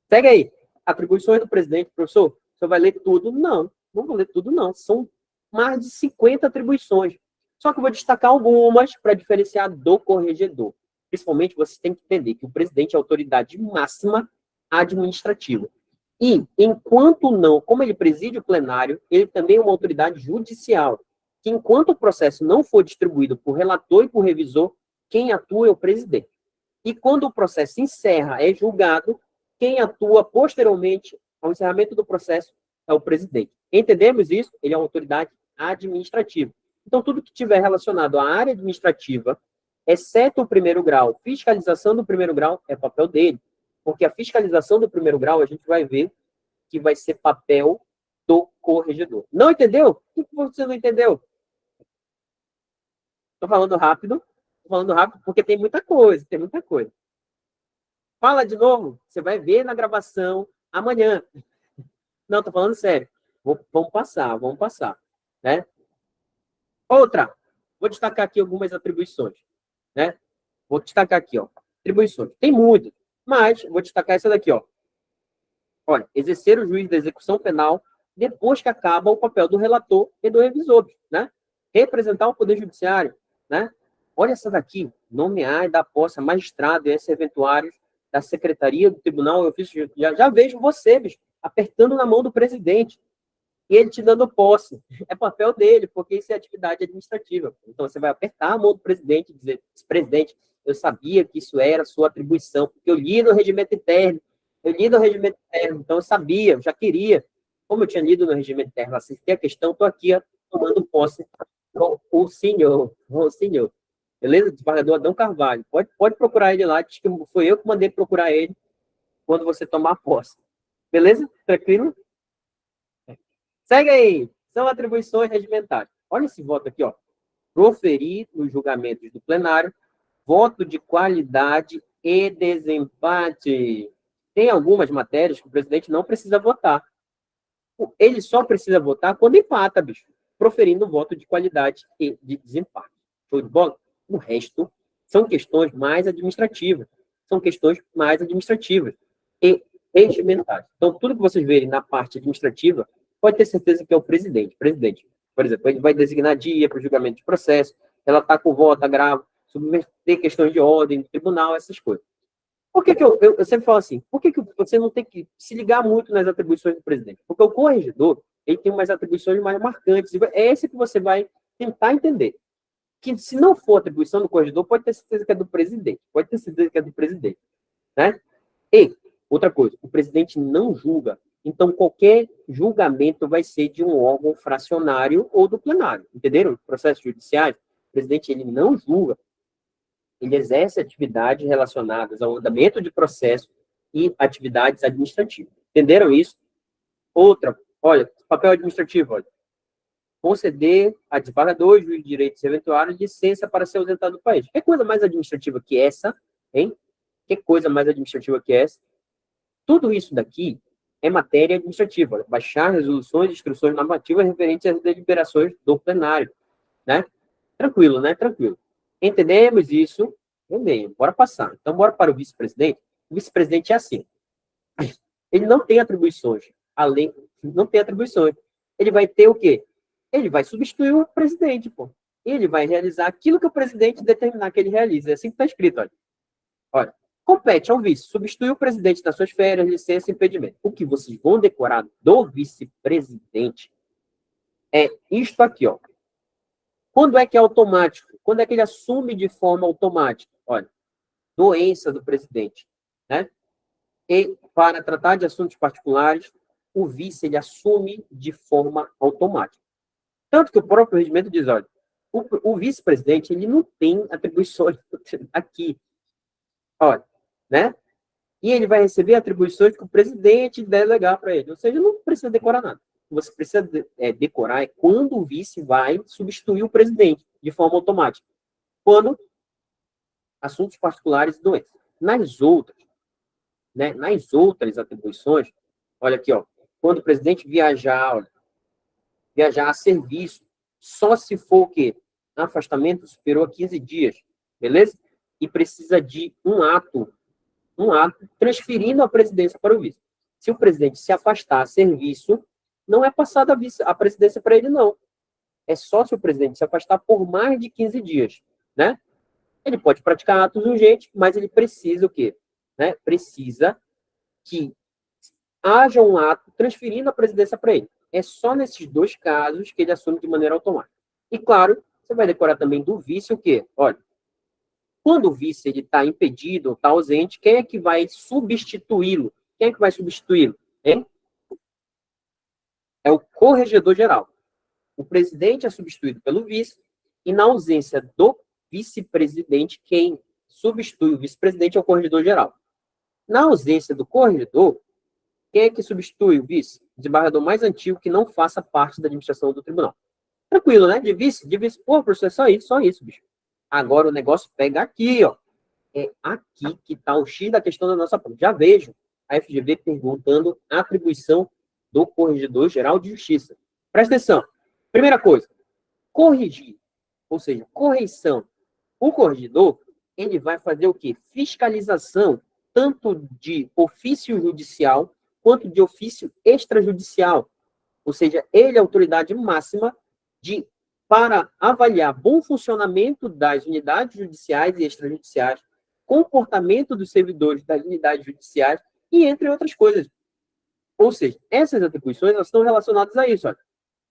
Segue aí. Atribuições do presidente, professor, o senhor vai ler tudo? Não, não vou ler tudo, não. São mais de 50 atribuições. Só que eu vou destacar algumas para diferenciar do corregedor. Principalmente, você tem que entender que o presidente é a autoridade máxima administrativa. E, enquanto não, como ele preside o plenário, ele também é uma autoridade judicial, que enquanto o processo não for distribuído por relator e por revisor, quem atua é o presidente. E quando o processo encerra, é julgado, quem atua posteriormente ao encerramento do processo é o presidente. Entendemos isso? Ele é uma autoridade administrativa. Então, tudo que tiver relacionado à área administrativa, exceto o primeiro grau, fiscalização do primeiro grau, é papel dele. Porque a fiscalização do primeiro grau, a gente vai ver que vai ser papel do corregedor. Não entendeu? Por que você não entendeu? Estou falando rápido, porque tem muita coisa, tem muita coisa. Fala de novo, você vai ver na gravação amanhã. Não, estou falando sério. Vamos passar, né? Outra, vou destacar aqui algumas atribuições, né? Vou destacar aqui, ó, atribuições. Tem muitas, mas vou destacar essa daqui, ó. Olha, exercer o juiz da execução penal depois que acaba o papel do relator e do revisor, né? Representar o Poder Judiciário, né? Olha essa daqui, nomear e dar posse a magistrado e eventuários da Secretaria do Tribunal e Ofício. Já vejo você, bicho, apertando na mão do presidente e ele te dando posse. É papel dele, porque isso é atividade administrativa. Então, você vai apertar a mão do presidente e dizer, presidente, eu sabia que isso era sua atribuição, porque eu li no regimento interno, então eu sabia, eu já queria. Como eu tinha lido no regimento interno, assisti a questão, estou aqui ó, tomando posse com o senhor. Beleza? Desembargador Adão Carvalho. Pode procurar ele lá, diz que foi eu que mandei procurar ele quando você tomar posse. Beleza? Tranquilo? Segue aí. São atribuições regimentares. Olha esse voto aqui, ó. Proferir nos julgamentos do plenário voto de qualidade e desempate. Tem algumas matérias que o presidente não precisa votar. Ele só precisa votar quando empata, bicho. Proferindo voto de qualidade e de desempate. Show de bola? O resto são questões mais administrativas. São questões mais administrativas e regimentares. Então, tudo que vocês verem na parte administrativa, pode ter certeza que é o presidente. Presidente, por exemplo, ele vai designar dia para o julgamento de processo, ela está com voto, agravo, submeter questões de ordem do tribunal, essas coisas. Por que eu sempre falo assim, por que você não tem que se ligar muito nas atribuições do presidente? Porque o corregedor, ele tem umas atribuições mais marcantes, é esse que você vai tentar entender. Que se não for atribuição do corregedor, pode ter certeza que é do presidente, pode ter certeza que é do presidente, né? E, outra coisa, o presidente não julga, então qualquer julgamento vai ser de um órgão fracionário ou do plenário, entenderam? Processos judiciais, o presidente ele não julga, ele exerce atividades relacionadas ao andamento de processo e atividades administrativas. Entenderam isso? Outra, olha, papel administrativo, olha. Conceder a desembargador, juiz de direitos eventuais, licença para se ausentar do país. Que coisa mais administrativa que essa, hein? Que coisa mais administrativa que essa? Tudo isso daqui é matéria administrativa. Olha. Baixar resoluções e instruções normativas referentes às deliberações do plenário, né? Tranquilo, né? Tranquilo. Entendemos isso? Entendemos. Bora passar. Então, bora para o vice-presidente. O vice-presidente é assim. Ele não tem atribuições. Além, não tem atribuições. Ele vai ter o quê? Ele vai substituir o presidente, pô. Ele vai realizar aquilo que o presidente determinar que ele realize. É assim que está escrito, olha. Olha, compete ao vice substituir o presidente nas suas férias, licença e impedimento. O que vocês vão decorar do vice-presidente é isto aqui, ó. Quando é que é automático? Quando é que ele assume de forma automática? Olha, doença do presidente, né? E para tratar de assuntos particulares, o vice ele assume de forma automática. Tanto que o próprio regimento diz, olha, o vice-presidente ele não tem atribuições aqui, olha, né? E ele vai receber atribuições que o presidente delegar para ele. Ou seja, não precisa decorar nada. O que você precisa decorar é quando o vice vai substituir o presidente de forma automática. Quando assuntos particulares e doenças. Nas outras, né, nas outras atribuições, olha aqui, ó, quando o presidente viajar, olha, viajar a serviço, só se for o quê? Afastamento superior a 15 dias, beleza? E precisa de um ato transferindo a presidência para o vice. Se o presidente se afastar a serviço, não é passada a presidência para ele, não. É só se o presidente se afastar por mais de 15 dias, né? Ele pode praticar atos urgentes, mas ele precisa o quê? Né? Precisa que haja um ato transferindo a presidência para ele. É só nesses dois casos que ele assume de maneira automática. E, claro, você vai decorar também do vice o quê? Olha, quando o vice está impedido ou está ausente, quem é que vai substituí-lo? Quem é que vai substituí-lo? É o corregedor-geral. O presidente é substituído pelo vice, e na ausência do vice-presidente, quem substitui o vice-presidente é o corregedor-geral. Na ausência do corregedor, quem é que substitui o vice? O desembargador mais antigo que não faça parte da administração do tribunal. Tranquilo, né? De vice, pô, professor, é só isso, bicho. Agora o negócio pega aqui, ó. É aqui que está o X da questão da nossa prova. Já vejo a FGV perguntando a atribuição do Corregedor-Geral de Justiça. Presta atenção. Primeira coisa, corrigir, ou seja, correição. O corregedor, ele vai fazer o quê? Fiscalização, tanto de ofício judicial, quanto de ofício extrajudicial. Ou seja, ele é a autoridade máxima para avaliar bom funcionamento das unidades judiciais e extrajudiciais, comportamento dos servidores das unidades judiciais e entre outras coisas. Ou seja, essas atribuições elas estão relacionadas a isso. Olha.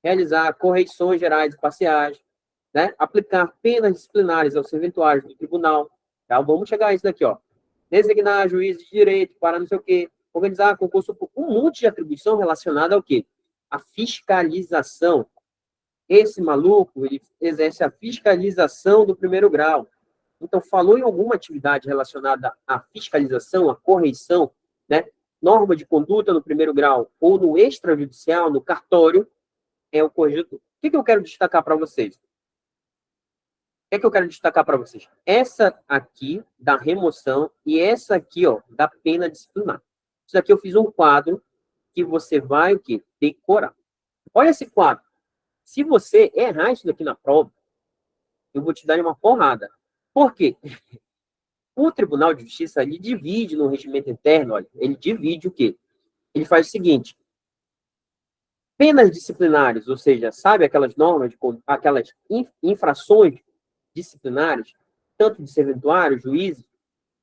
Realizar correições gerais e parciais, né? Aplicar penas disciplinares aos serventuários do tribunal. Tá? Vamos chegar a isso daqui. Ó. Designar juízes de direito para não sei o quê. Organizar concurso, um monte de atribuição relacionada ao quê? A fiscalização. Esse maluco, ele exerce a fiscalização do primeiro grau. Então, falou em alguma atividade relacionada à fiscalização, à correição, né? norma de conduta no primeiro grau ou no extrajudicial, no cartório, é o corregedor. O que eu quero destacar para vocês? Essa aqui da remoção e essa aqui, ó, da pena disciplinar. Isso aqui eu fiz um quadro que você vai o quê? Decorar. Olha esse quadro. Se você errar isso daqui na prova, eu vou te dar uma porrada. Por quê? O Tribunal de Justiça, ele divide no regimento interno, olha, ele divide o quê? Ele faz o seguinte, penas disciplinares, ou seja, sabe aquelas normas, aquelas infrações disciplinares, tanto de serventuários, juízes,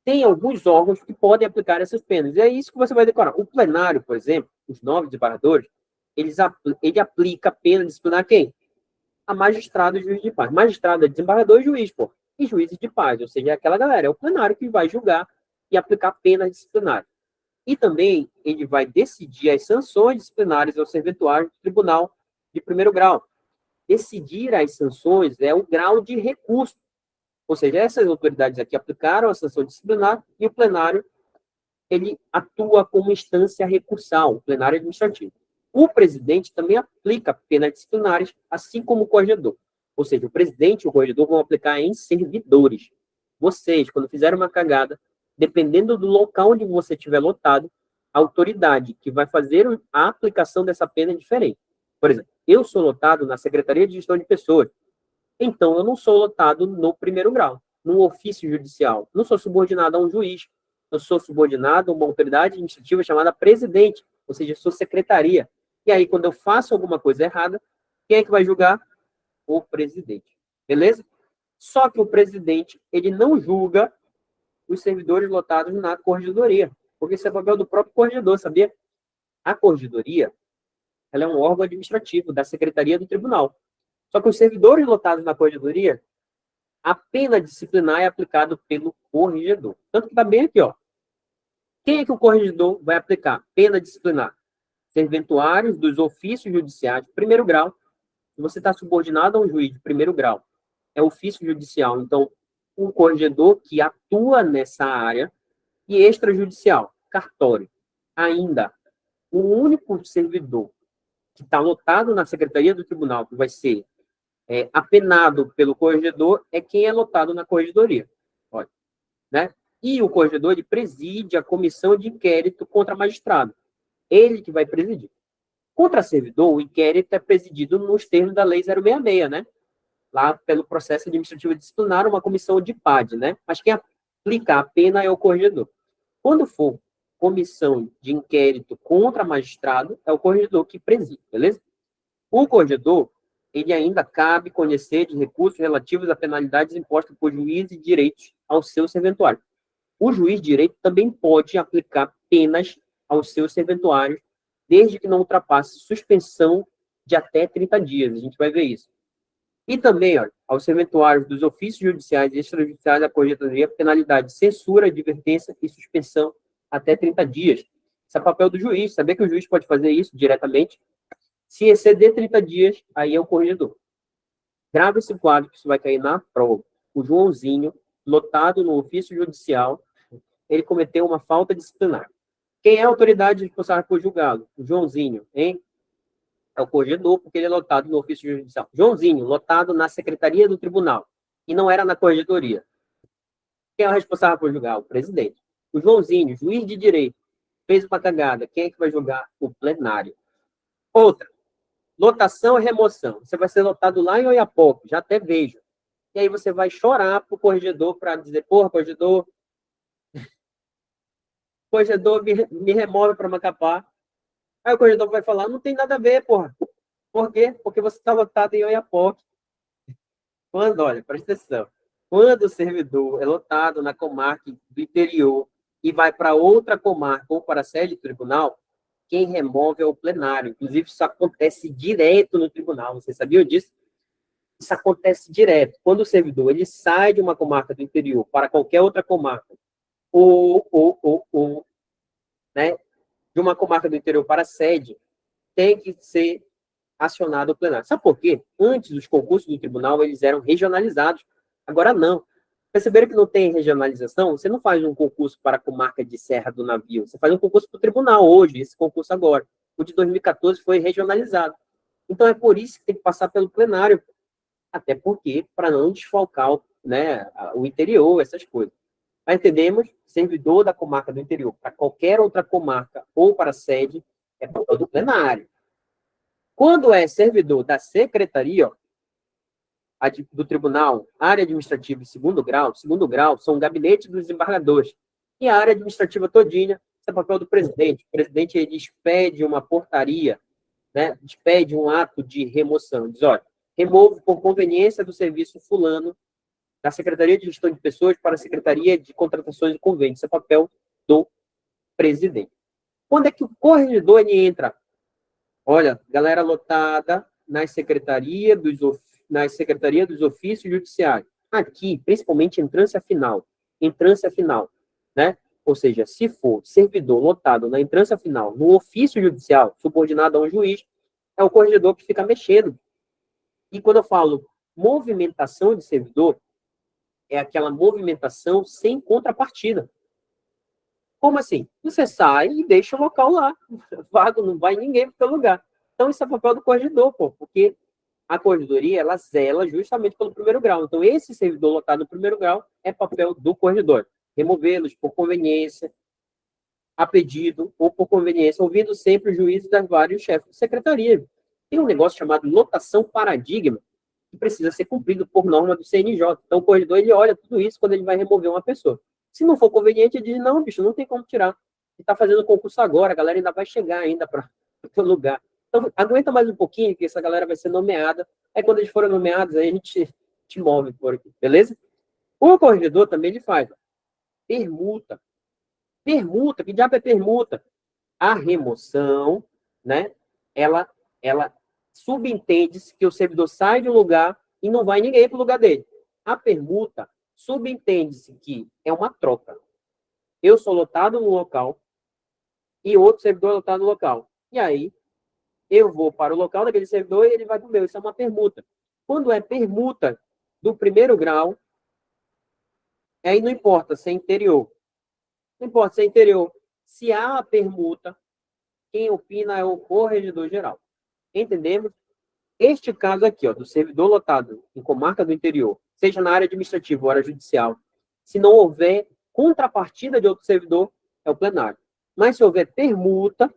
tem alguns órgãos que podem aplicar essas penas. E é isso que você vai decorar. O plenário, por exemplo, os 9 desembargadores, ele aplica pena disciplinar a quem? A magistrado e juiz de paz. Magistrado é desembargador e juiz, pô. E juízes de paz, ou seja, é aquela galera, é o plenário que vai julgar e aplicar penas disciplinares. E também ele vai decidir as sanções disciplinares aos serventuários do tribunal de primeiro grau. Decidir as sanções é o grau de recurso. Ou seja, essas autoridades aqui aplicaram a sanção disciplinar e o plenário ele atua como instância recursal, o plenário administrativo. O presidente também aplica penas disciplinares, assim como o corregedor. Ou seja, o presidente e o corregedor vão aplicar em servidores. Vocês, quando fizerem uma cagada, dependendo do local onde você estiver lotado, a autoridade que vai fazer a aplicação dessa pena é diferente. Por exemplo, eu sou lotado na Secretaria de Gestão de Pessoas, então eu não sou lotado no primeiro grau, no ofício judicial. Não sou subordinado a um juiz, eu sou subordinado a uma autoridade administrativa chamada presidente, ou seja, eu sou secretaria. E aí, quando eu faço alguma coisa errada, quem é que vai julgar? O presidente. Beleza? Só que o presidente, ele não julga os servidores lotados na corregedoria, porque isso é papel do próprio corregedor, sabia? A corregedoria, ela é um órgão administrativo da secretaria do tribunal. Só que os servidores lotados na corregedoria, a pena disciplinar é aplicada pelo corregedor. Tanto que está bem aqui, ó. Quem é que o corregedor vai aplicar? Pena disciplinar. Serventuários dos ofícios judiciais de primeiro grau. Se você está subordinado a um juiz de primeiro grau, é ofício judicial. Então, o corregedor que atua nessa área e extrajudicial, cartório. Ainda, o único servidor que está lotado na secretaria do tribunal, que vai ser apenado pelo corregedor, é quem é lotado na corregedoria. Olha, né? E o corregedor, ele preside a comissão de inquérito contra magistrado. Ele que vai presidir. Contra servidor, o inquérito é presidido nos termos da Lei 066, né? Lá pelo processo administrativo disciplinar, uma comissão de PAD, né? Mas quem aplica a pena é o corregedor. Quando for comissão de inquérito contra magistrado, é o corregedor que preside, beleza? O corregedor, ele ainda cabe conhecer de recursos relativos a penalidades impostas por juiz e direitos ao seu serventuário. O juiz de direito também pode aplicar penas aos seus serventuários, desde que não ultrapasse suspensão de até 30 dias. A gente vai ver isso. E também, ó, aos serventuários dos ofícios judiciais e extrajudiciais da corregedoria, penalidade de censura, advertência e suspensão até 30 dias. Esse é o papel do juiz, saber que o juiz pode fazer isso diretamente. Se exceder 30 dias, aí é o corregedor. Grava esse quadro, que isso vai cair na prova. O Joãozinho, lotado no ofício judicial, ele cometeu uma falta disciplinar. Quem é a autoridade responsável por julgá-lo? O Joãozinho, hein? É o corregedor, porque ele é lotado no ofício judicial. Joãozinho, lotado na secretaria do tribunal, e não era na corregedoria. Quem é o responsável por julgar? O presidente. O Joãozinho, juiz de direito, fez uma cagada. Quem é que vai julgar? O plenário. Outra, lotação e remoção. Você vai ser lotado lá em Oiapoque, já até vejo. E aí você vai chorar pro corregedor para dizer, porra, corregedor me remove para Macapá. Aí o corregedor vai falar, não tem nada a ver, porra. Por quê? Porque você está lotado em Oiapoque. Quando, olha, presta atenção. Quando o servidor é lotado na comarca do interior e vai para outra comarca ou para a sede do tribunal, quem remove é o plenário. Inclusive, isso acontece direto no tribunal. Você sabia disso? Isso acontece direto. Quando o servidor ele sai de uma comarca do interior para qualquer outra comarca, ou né, de uma comarca do interior para a sede, tem que ser acionado o plenário. Sabe por quê? Antes, os concursos do tribunal eles eram regionalizados. Agora, não. Perceberam que não tem regionalização? Você não faz um concurso para a comarca de Serra do Navio, você faz um concurso para o tribunal hoje, esse concurso agora. O de 2014 foi regionalizado. Então é por isso que tem que passar pelo plenário, até porque, para não desfalcar, né, o interior, essas coisas. Mas entendemos, servidor da comarca do interior, para qualquer outra comarca ou para a sede, é para todo o plenário. Quando é servidor da secretaria, ó, do tribunal, área administrativa e segundo grau são o gabinete dos desembargadores. E a área administrativa todinha, é papel do presidente. O presidente, ele expede uma portaria, né, expede um ato de remoção. Diz, olha, removo por conveniência do serviço fulano da Secretaria de Gestão de Pessoas para a Secretaria de Contratações e Convênios. Esse é o papel do presidente. Quando é que o corregedor ele entra? Olha, galera lotada nas secretarias dos ofícios judiciários. Aqui, principalmente entrância final, né? Ou seja, se for servidor lotado na entrância final, no ofício judicial, subordinado a um juiz, é o corregedor que fica mexendo. E quando eu falo movimentação de servidor, é aquela movimentação sem contrapartida. Como assim? Você sai e deixa o local lá, vago, não vai ninguém para o lugar. Então, isso é papel do corregedor, pô, porque a corregedoria, ela zela justamente pelo primeiro grau. Então, esse servidor lotado no primeiro grau é papel do corregedor. Removê-los por conveniência, a pedido ou por conveniência, ouvindo sempre os juízes das vários chefes de secretaria. Tem um negócio chamado lotação paradigma, que precisa ser cumprido por norma do CNJ. Então, o corregedor, ele olha tudo isso quando ele vai remover uma pessoa. Se não for conveniente, ele diz, não, bicho, não tem como tirar. Ele está fazendo concurso agora, a galera ainda vai chegar ainda para o teu lugar. Então, aguenta mais um pouquinho, que essa galera vai ser nomeada. Aí, quando eles forem nomeados, aí a gente te move por aqui, beleza? O corregedor também ele faz permuta. Permuta, que diabo é permuta? A remoção, né? Ela subentende-se que o servidor sai de um lugar e não vai ninguém para o lugar dele. A permuta subentende-se que é uma troca. Eu sou lotado no local e outro servidor é lotado no local. E aí, eu vou para o local daquele servidor e ele vai para o meu. Isso é uma permuta. Quando é permuta do primeiro grau, aí não importa se é interior. Não importa se é interior. Se há a permuta, quem opina é o corregedor geral. Entendemos? Este caso aqui, ó, do servidor lotado em comarca do interior, seja na área administrativa ou área judicial, se não houver contrapartida de outro servidor, é o plenário. Mas se houver permuta,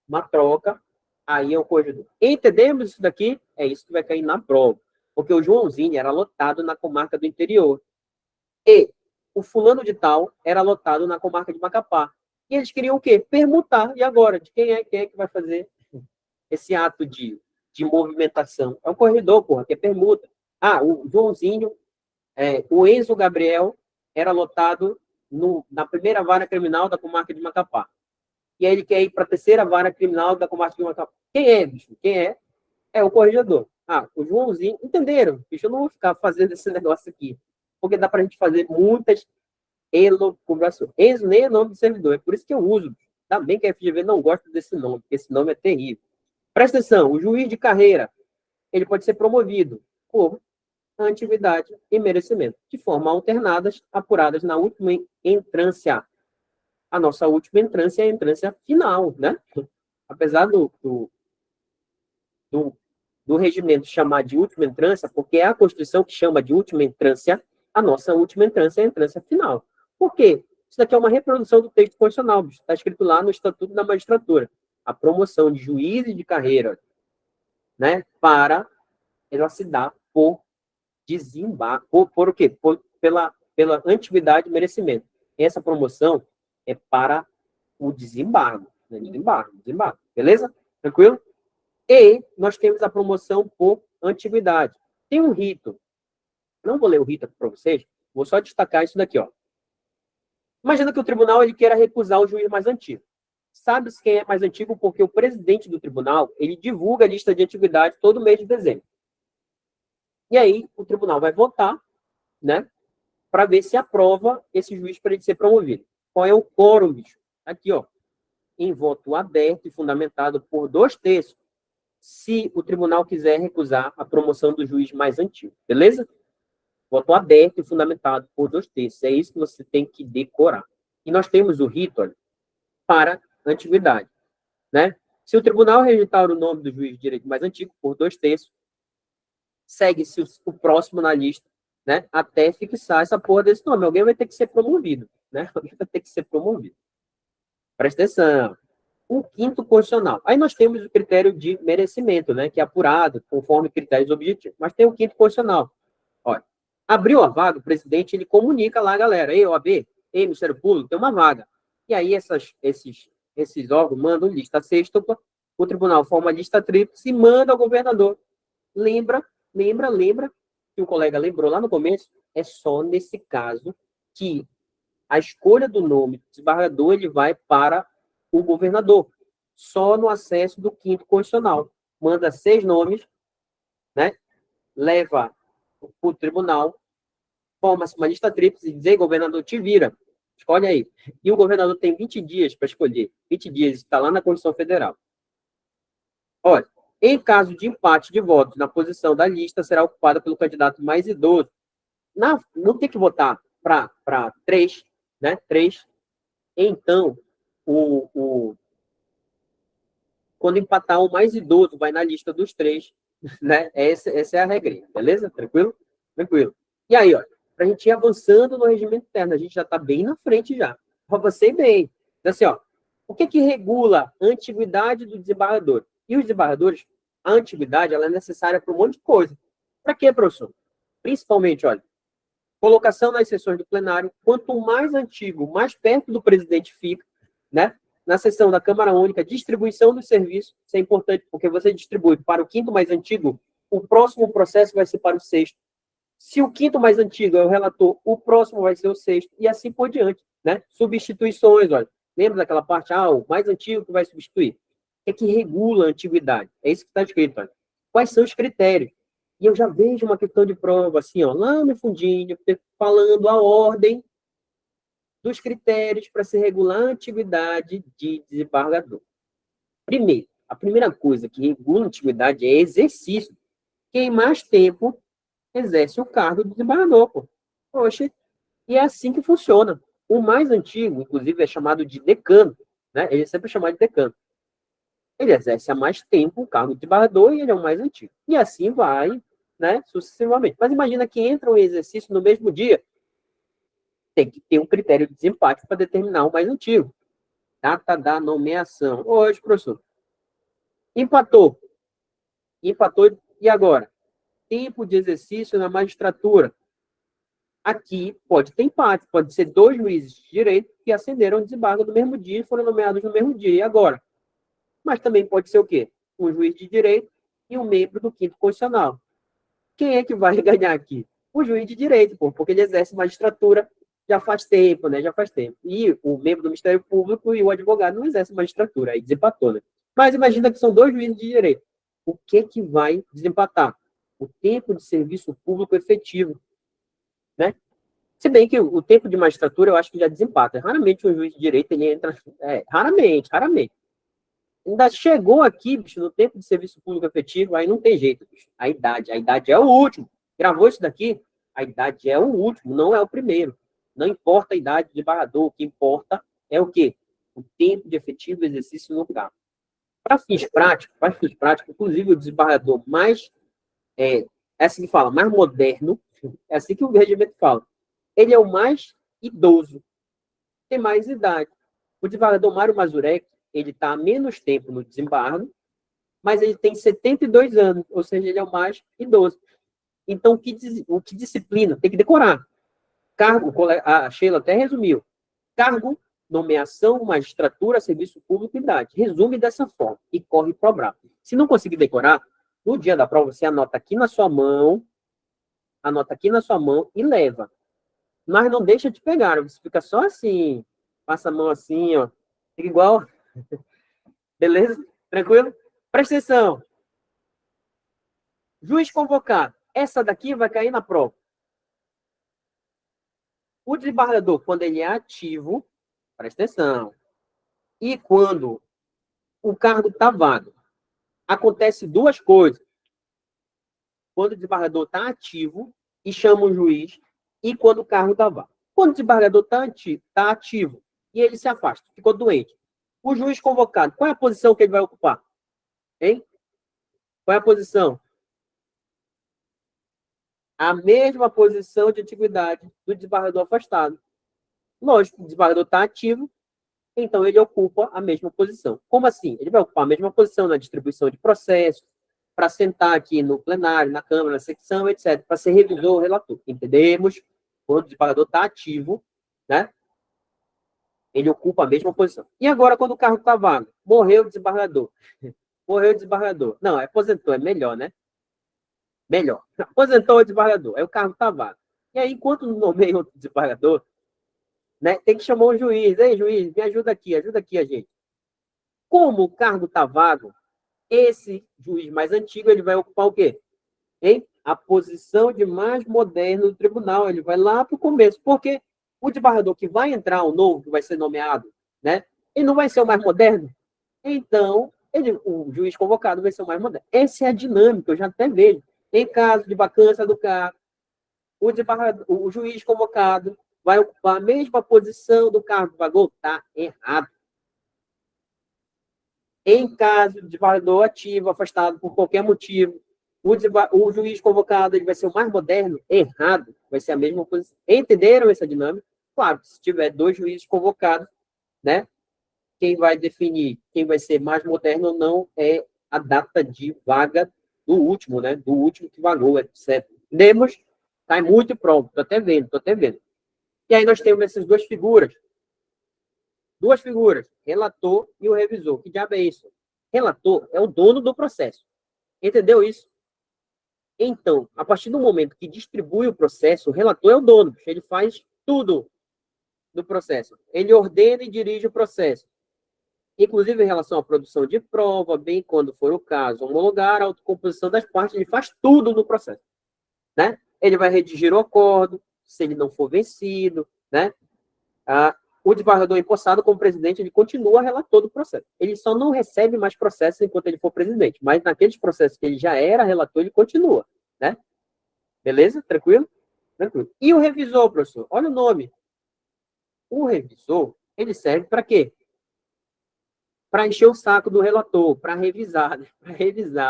uma troca, aí é o corregedor. Entendemos isso daqui? É isso que vai cair na prova. Porque o Joãozinho era lotado na comarca do interior. E o fulano de tal era lotado na comarca de Macapá. E eles queriam o quê? Permutar. E agora? De quem é que vai fazer esse ato de movimentação? É o corredor, porra, que é permuta. Ah, o Joãozinho, o Enzo Gabriel era lotado na primeira vara criminal da comarca de Macapá. E aí ele quer ir para a terceira vara criminal da comarca de Macapá. Quem é, bicho? Quem é? É o corregedor. Ah, o Joãozinho. Entenderam? Bicho, eu não vou ficar fazendo esse negócio aqui. Porque dá para a gente fazer muitas elucubrações. Enzo nem é nome de servidor, é por isso que eu uso. Ainda bem que a FGV não gosta desse nome, porque esse nome é terrível. Presta atenção, o juiz de carreira, ele pode ser promovido por antiguidade e merecimento, de forma alternadas, apuradas na última entrância. A nossa última entrância é a entrância final, né? Apesar do regimento chamar de última entrância, porque é a Constituição que chama de última entrância, a nossa última entrância é a entrância final. Por quê? Isso daqui é uma reprodução do texto constitucional, está escrito lá no Estatuto da Magistratura. A promoção de juízes de carreira, né, para ela se dá por desembargo, por o quê? Pela antiguidade e merecimento. Essa promoção é para o desembargo, né? Desembargo, beleza? Tranquilo? E nós temos a promoção por antiguidade. Tem um rito. Não vou ler o rito para vocês, vou só destacar isso daqui, ó. Imagina que o tribunal ele queira recusar o juiz mais antigo. Sabe-se quem é mais antigo porque o presidente do tribunal, ele divulga a lista de antiguidade todo mês de dezembro. E aí o tribunal vai votar, né, para ver se aprova esse juiz para ele ser promovido. Qual é o quórum, bicho? Aqui, ó. Em voto aberto e fundamentado por 2/3, se o tribunal quiser recusar a promoção do juiz mais antigo. Beleza? Voto aberto e fundamentado por 2/3. É isso que você tem que decorar. E nós temos o rito, olha, para antiguidade, né? Se o tribunal rejeitar o nome do juiz de direito mais antigo por 2/3, segue-se o próximo na lista, né? Até fixar essa porra desse nome. Alguém vai ter que ser promovido, né? Alguém vai ter que ser promovido. Presta atenção. O quinto constitucional. Aí nós temos o critério de merecimento, né? Que é apurado conforme critérios objetivos. Mas tem o quinto constitucional. Olha, abriu a vaga, o presidente ele comunica lá, galera, ei, OAB, ei, Ministério Público, tem uma vaga. E aí esses órgãos mandam lista sextupla, o tribunal forma lista tríplice e manda ao governador. Lembra que o colega lembrou lá no começo? É só nesse caso que a escolha do nome do desembargador ele vai para o governador. Só no acesso do quinto constitucional. Manda 6 nomes, né? Leva para o tribunal, forma-se uma lista tríplice e diz, governador, te vira. Escolhe aí. E o governador tem 20 dias para escolher. 20 dias, está lá na Constituição Federal. Olha, em caso de empate de votos na posição da lista, será ocupada pelo candidato mais idoso. Não tem que votar para 3, né? 3. Então, quando empatar o mais idoso, vai na lista dos 3, né? Essa é a regra, beleza? Tranquilo? Tranquilo. E aí, ó, para a gente ir avançando no regimento interno, a gente já está bem na frente já. Para você bem. Assim, ó, o que regula a antiguidade do desembargador? E os desembargadores, a antiguidade, ela é necessária para um monte de coisa. Para quê, professor? Principalmente, olha, colocação nas sessões do plenário, quanto mais antigo, mais perto do presidente fica, né? Na sessão da Câmara Única, distribuição dos serviços, isso é importante, porque você distribui para o quinto mais antigo, o próximo processo vai ser para o sexto. Se o quinto mais antigo é o relator, o próximo vai ser o sexto, e assim por diante, né? Substituições, olha, lembra daquela parte, o mais antigo que vai substituir? O que regula a antiguidade? É isso que está escrito, olha. Quais são os critérios? E eu já vejo uma questão de prova, assim, ó, lá no fundinho, falando a ordem dos critérios para se regular a antiguidade de desembargador. Primeiro, a primeira coisa que regula a antiguidade é exercício. Quem mais tempo exerce o cargo de desembargador, pô. Poxa, e é assim que funciona. O mais antigo, inclusive, é chamado de decano, né? Ele é sempre chamado de decano. Ele exerce há mais tempo o cargo de desembargador e ele é o mais antigo. E assim vai, né, sucessivamente. Mas imagina que entra um exercício no mesmo dia, tem que ter um critério de desempate para determinar o mais antigo. Data da nomeação. Hoje, professor. Empatou. Empatou, e agora? Tempo de exercício na magistratura. Aqui pode ter empate, pode ser 2 juízes de direito que ascenderam ao desembargo no mesmo dia e foram nomeados no mesmo dia. E agora? Mas também pode ser o quê? Um juiz de direito e um membro do quinto constitucional. Quem é que vai ganhar aqui? O juiz de direito, pô, porque ele exerce magistratura já faz tempo, né? Já faz tempo. E o membro do Ministério Público e o advogado não exercem magistratura, aí desempatou, né? Mas imagina que são 2 juízes de direito. O que vai desempatar? O tempo de serviço público efetivo, né? Se bem que o tempo de magistratura eu acho que já desempata. Raramente um juiz de direito ele entra. Raramente. Ainda chegou aqui, bicho, no tempo de serviço público efetivo, aí não tem jeito, bicho. A idade é o último. Gravou isso daqui? A idade é o último, não é o primeiro. Não importa a idade de barrador, o que importa é o quê? O tempo de efetivo exercício no cargo. Para fins práticos, inclusive o desembargador mais, é assim que fala, mais moderno, é assim que o regimento fala. Ele é o mais idoso, tem mais idade. O desembargador Mário Mazurek, ele está há menos tempo no desembargo, mas ele tem 72 anos, ou seja, ele é o mais idoso. Então, o que disciplina? Tem que decorar. Cargo, a Sheila até resumiu. Cargo, nomeação, magistratura, serviço público e idade. Resume dessa forma e corre para o bravo. Se não conseguir decorar, no dia da prova, você anota aqui na sua mão e leva. Mas não deixa de pegar, você fica só assim, passa a mão assim, ó. Fica igual. Beleza? Tranquilo? Presta atenção. Juiz convocado. Essa daqui vai cair na prova. O desembargador, quando ele é ativo, presta atenção. E quando o cargo está vago, acontece 2 coisas. Quando o desembargador está ativo, e chama o juiz, e quando o cargo está vago. Quando o desembargador está ativo e ele se afasta, ficou doente, o juiz convocado, qual é a posição que ele vai ocupar? Hein? Qual é a posição? A mesma posição de antiguidade do desembargador afastado. Lógico, o desembargador está ativo, então ele ocupa a mesma posição. Como assim? Ele vai ocupar a mesma posição na distribuição de processos, para sentar aqui no plenário, na Câmara, na secção, etc., para ser revisor ou relator. Entendemos? Quando o desembargador está ativo, né? Ele ocupa a mesma posição. E agora, quando o cargo está vago? Morreu o desembargador. Morreu o desembargador. Não, aposentou, é melhor, né? Melhor. Aposentou o desembargador, aí o cargo está vago. E aí, enquanto não nomeia outro desembargador, né, tem que chamar o juiz. Ei, juiz, me ajuda aqui a gente. Como o cargo está vago, esse juiz mais antigo, ele vai ocupar o quê? Hein? A posição de mais moderno do tribunal. Ele vai lá para o começo. Porque o desembargador que vai entrar, o novo, que vai ser nomeado, né, ele não vai ser o mais moderno. Então, o juiz convocado vai ser o mais moderno. Essa é a dinâmica, eu já até vejo. Em caso de vacância do cargo, o juiz convocado vai ocupar a mesma posição do cargo que vagou. Está errado. Em caso de desembargador ativo, afastado por qualquer motivo, o juiz convocado ele vai ser o mais moderno? Errado. Vai ser a mesma posição. Entenderam essa dinâmica? Claro, se tiver dois juízes convocados, né, quem vai definir quem vai ser mais moderno ou não é a data de vaga do último, né? Do último que vagou, etc. Entendemos? Está muito pronto. Estou até vendo. E aí nós temos essas duas figuras. Relator e o revisor. Que diabo é isso? Relator é o dono do processo. Entendeu isso? Então, a partir do momento que distribui o processo, o relator é o dono. Ele faz tudo do processo. Ele ordena e dirige o processo. Inclusive em relação à produção de prova, bem quando for o caso, homologar a autocomposição das partes, ele faz tudo no processo, né? Ele vai redigir o acordo, se ele não for vencido, né? O desembargador empossado como presidente, ele continua relator do processo. Ele só não recebe mais processos enquanto ele for presidente, mas naqueles processos que ele já era relator, ele continua, né? Beleza? Tranquilo? Tranquilo. E o revisor, professor? Olha o nome. O revisor, ele serve para quê? Para encher o saco do relator, para revisar, né?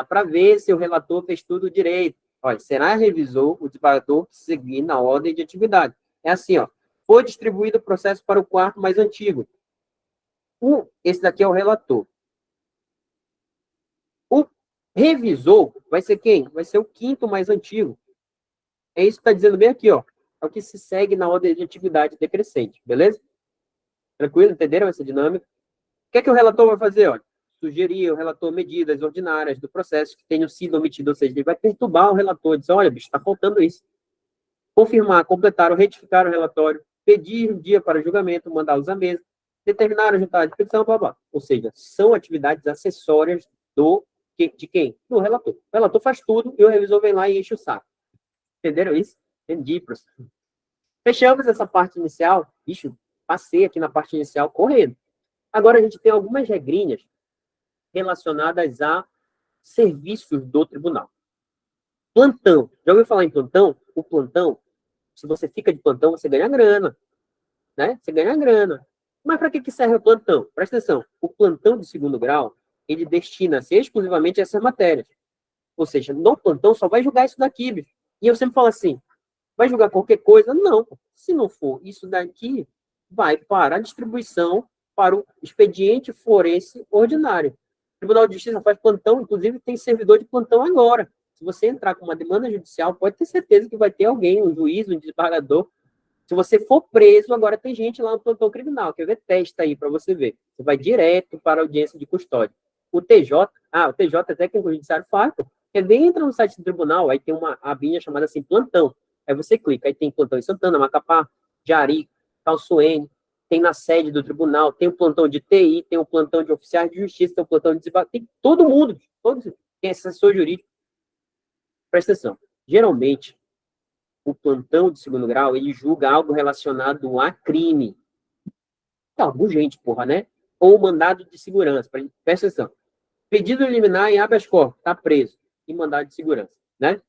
Para ver se o relator fez tudo direito. Olha, será revisor o desembargador seguir na ordem de atividade. É assim, ó. Foi distribuído o processo para o quarto mais antigo. Esse daqui é o relator. O revisor vai ser quem? Vai ser o quinto mais antigo. É isso que está dizendo bem aqui, ó. É o que se segue na ordem de atividade decrescente, beleza? Tranquilo? Entenderam essa dinâmica? O que é que o relator vai fazer? Olha, sugerir ao relator medidas ordinárias do processo que tenham sido omitidas, ou seja, ele vai perturbar o relator, dizer, olha, bicho, está faltando isso. Confirmar, completar ou retificar o relatório, pedir um dia para julgamento, mandá-los à mesa, determinar a juntada de petição, blá, blá. Ou seja, são atividades acessórias de quem? Do relator. O relator faz tudo e o revisor vem lá e enche o saco. Entenderam isso? Entendi, professor. Fechamos essa parte inicial. Bicho, passei aqui na parte inicial correndo. Agora a gente tem algumas regrinhas relacionadas a serviços do tribunal. Plantão. Já ouviu falar em plantão? O plantão, se você fica de plantão, você ganha grana. Né? Você ganha grana. Mas para que serve o plantão? Presta atenção. O plantão de segundo grau, ele destina-se exclusivamente a essas matérias. Ou seja, no plantão só vai julgar isso daqui, bicho. E eu sempre falo assim, vai julgar qualquer coisa? Não. Se não for isso daqui, vai para a distribuição para o expediente forense ordinário. O Tribunal de Justiça faz plantão, inclusive tem servidor de plantão agora. Se você entrar com uma demanda judicial, pode ter certeza que vai ter alguém, um juiz, um desembargador. Se você for preso, agora tem gente lá no plantão criminal. Quer ver? Testa aí para você ver. Você vai direto para a audiência de custódia. O TJ, o TJ técnico judiciário faz, quer ver? Entra no site do tribunal, aí tem uma abinha chamada assim, plantão. Aí você clica, aí tem plantão em Santana, Macapá, Jari, Calçoene, tem na sede do tribunal, tem o plantão de TI, tem o plantão de oficiais de justiça, tem o plantão de desembargador, tem todo mundo, tem assessor jurídico. Presta atenção. Geralmente, o plantão de segundo grau, ele julga algo relacionado a crime. Tá, urgente, porra, né? Ou mandado de segurança. Presta atenção. Pedido liminar em habeas corpus, tá preso. E mandado de segurança, né?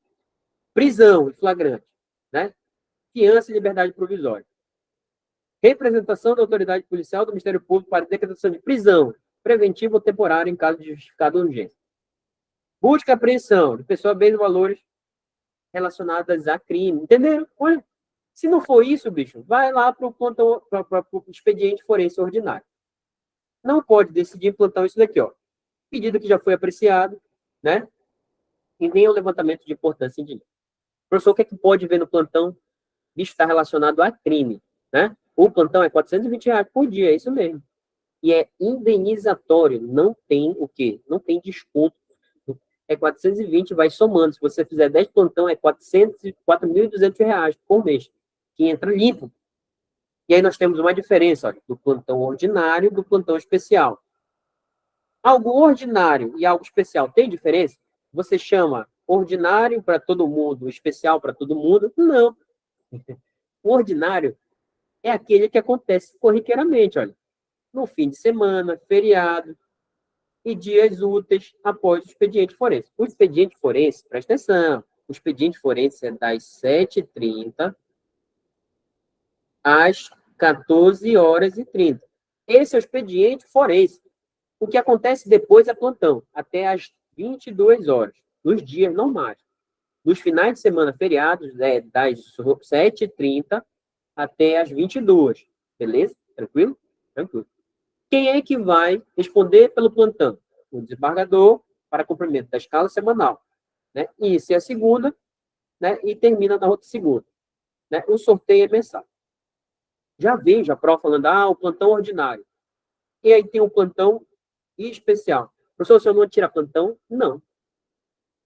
Prisão e flagrante. né? Fiança e liberdade provisória. Representação da autoridade policial do Ministério Público para decretação de prisão preventiva ou temporária em caso de justificada urgência. Busca e apreensão de pessoas, bens e valores relacionadas a crime. Entenderam? Olha, se não for isso, bicho, vai lá para o expediente forense ordinário. Não pode decidir implantar isso daqui, ó. Pedido que já foi apreciado, né? E nem o levantamento de importância em dinheiro. Professor, o que é que pode ver no plantão? Bicho, está relacionado a crime, né? O plantão é R$ 420 por dia, é isso mesmo. E é indenizatório, não tem o quê? Não tem desconto. É 420, vai somando. Se você fizer 10 plantão, é R$ 4.200 por mês, que entra limpo. E aí nós temos uma diferença, olha, do plantão ordinário e do plantão especial. Algo ordinário e algo especial tem diferença? Você chama ordinário para todo mundo, especial para todo mundo? Não. O ordinário é aquele que acontece corriqueiramente, olha, no fim de semana, feriado e dias úteis após o expediente forense. O expediente forense, presta atenção, o expediente forense é das 7h30 às 14h30. Esse é o expediente forense. O que acontece depois é plantão, até às 22 horas, nos dias normais. Nos finais de semana, feriados, das 7h30 até às 22. Beleza? Tranquilo? Tranquilo. Quem é que vai responder pelo plantão? O desembargador, para cumprimento da escala semanal. Né? Inicia a segunda, né? E termina na outra segunda. Né? O sorteio é mensal. Já vejo a prova falando, o plantão ordinário. E aí tem um plantão especial. Professor, o senhor não tira plantão? Não.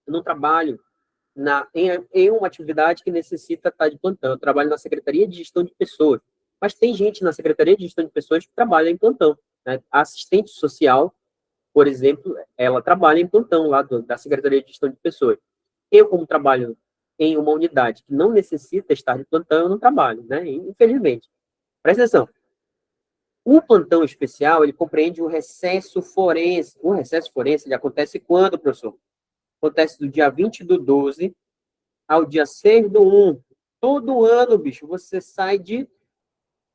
Eu não trabalho em uma atividade que necessita estar de plantão. Eu trabalho na Secretaria de Gestão de Pessoas. Mas tem gente na Secretaria de Gestão de Pessoas que trabalha em plantão. Né? A assistente social, por exemplo, ela trabalha em plantão lá da Secretaria de Gestão de Pessoas. Eu, como trabalho em uma unidade que não necessita estar de plantão, eu não trabalho, né? Infelizmente. Presta atenção. O plantão especial, ele compreende o recesso forense. O recesso forense, ele acontece quando, professor? Acontece do dia 20/12 ao dia 6/1. Todo ano, bicho, você sai de...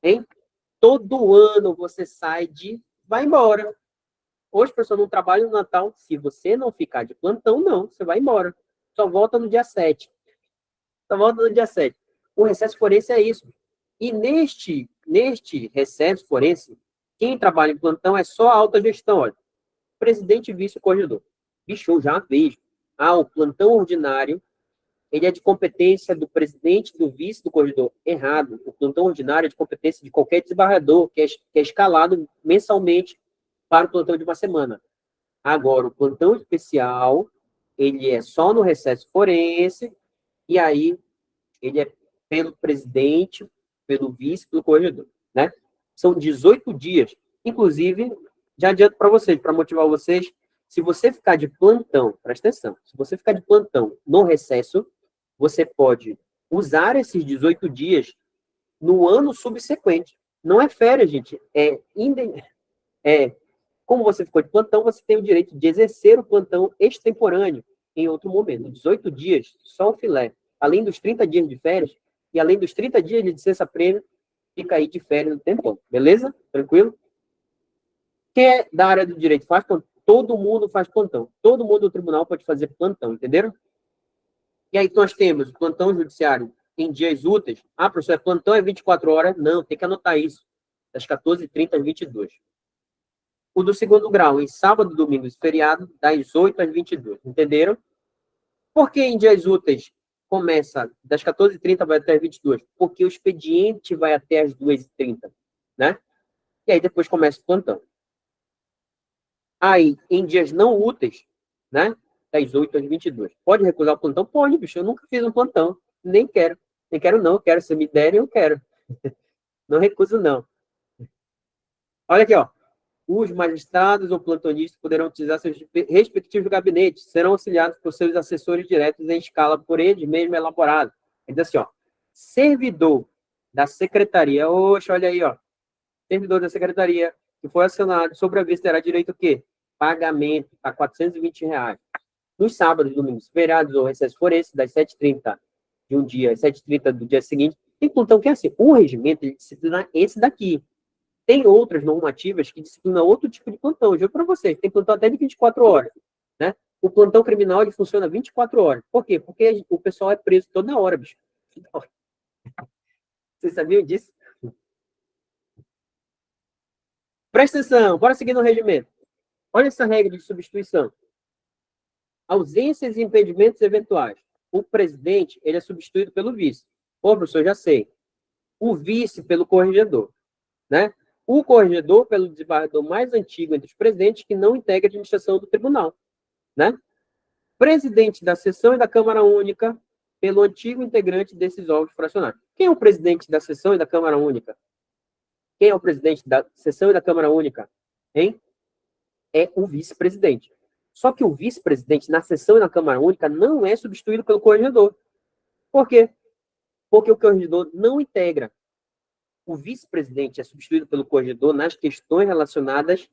Hein? Todo ano você sai de... Vai embora. Hoje, professor, não trabalha no Natal. Se você não ficar de plantão, não. Você vai embora. Só volta no dia 7. Só volta no dia 7. O recesso forense é isso. E neste recesso forense, quem trabalha em plantão é só a alta gestão. Olha. Presidente e vice-corregedor. Bicho, eu já vejo. O plantão ordinário, ele é de competência do presidente, do vice, do corregedor. Errado. O plantão ordinário é de competência de qualquer desembargador que é escalado mensalmente para o plantão de uma semana. Agora, o plantão especial, ele é só no recesso forense, e aí ele é pelo presidente, pelo vice, pelo corregedor, né? São 18 dias. Inclusive, já adianto para vocês, para motivar vocês, se você ficar de plantão, presta atenção, se você ficar de plantão no recesso, você pode usar esses 18 dias no ano subsequente. Não é férias, gente, como você ficou de plantão, você tem o direito de exercer o plantão extemporâneo em outro momento. 18 dias, só o filé. Além dos 30 dias de férias, e além dos 30 dias de licença-prêmio, fica aí de férias no tempo. Beleza? Tranquilo? Quem é da área do direito faz plantão? Todo mundo faz plantão. Todo mundo do tribunal pode fazer plantão, entenderam? E aí nós temos o plantão judiciário em dias úteis. Professor, plantão é 24 horas? Não, tem que anotar isso. Das 14h30 às 22h. O do segundo grau, em sábado, domingo e feriado, das 8 às 22. Entenderam? Por que em dias úteis começa das 14h30 vai até as 22? Porque o expediente vai até as 2h30, né? E aí depois começa o plantão. Aí, em dias não úteis, né? Das 8 às 22. Pode recusar o plantão? Pode, bicho. Eu nunca fiz um plantão. Nem quero. Nem quero, não. Eu quero. Se me derem, eu quero. Não recuso, não. Olha aqui, ó. Os magistrados ou plantonistas poderão utilizar seus respectivos gabinetes, serão auxiliados por seus assessores diretos em escala por eles mesmo elaborado. Ele diz assim, ó, servidor da secretaria, oxe, olha aí, ó, servidor da secretaria que foi acionado sobre a vista terá direito a quê? Pagamento a R$ 420. Nos sábados, domingos, feriados ou recesso forense, das 7h30 de um dia, às 7h30 do dia seguinte. Tem plantão que é assim. O regimento ele disciplina esse daqui. Tem outras normativas que disciplinam outro tipo de plantão. Eu juro para vocês, tem plantão até de 24 horas. Né? O plantão criminal ele funciona 24 horas. Por quê? Porque o pessoal é preso toda hora, bicho. Vocês sabiam disso? Presta atenção, bora seguir no regimento. Olha essa regra de substituição. Ausências e impedimentos eventuais. O presidente ele é substituído pelo vice. Ô, professor, já sei. O vice pelo corregedor. Né? O corregedor pelo desembargador mais antigo entre os presidentes que não integra a administração do tribunal. Né? Presidente da sessão e da Câmara Única pelo antigo integrante desses órgãos fracionários. Quem é o presidente da sessão e da Câmara Única? Quem é o presidente da sessão e da Câmara Única? Hein? É o vice-presidente. Só que o vice-presidente na sessão e na Câmara Única não é substituído pelo corregedor. Por quê? Porque o corregedor não integra. O vice-presidente é substituído pelo corregedor nas questões relacionadas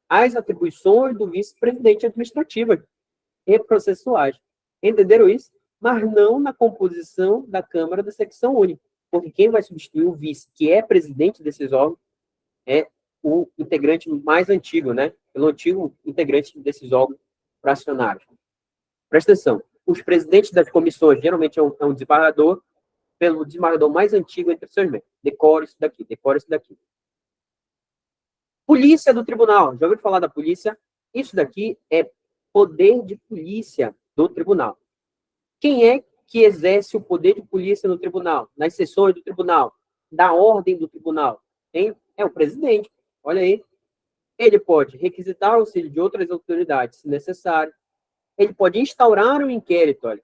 às atribuições do vice-presidente administrativas e processuais. Entenderam isso? Mas não na composição da Câmara da secção única. Porque quem vai substituir o vice, que é presidente desses órgãos, é o integrante mais antigo, né? Pelo antigo integrante desses órgãos fracionários. Presta atenção. Os presidentes das comissões, geralmente é um desembargador, pelo desembargador mais antigo entre os seus membros. Decore isso daqui, decore isso daqui. Polícia do tribunal. Já ouviu falar da polícia? Isso daqui é poder de polícia do tribunal. Quem é que exerce o poder de polícia no tribunal? Nas sessões do tribunal? Da ordem do tribunal? Hein? É o presidente. Olha aí. Ele pode requisitar o auxílio de outras autoridades, se necessário. Ele pode instaurar um inquérito, olha,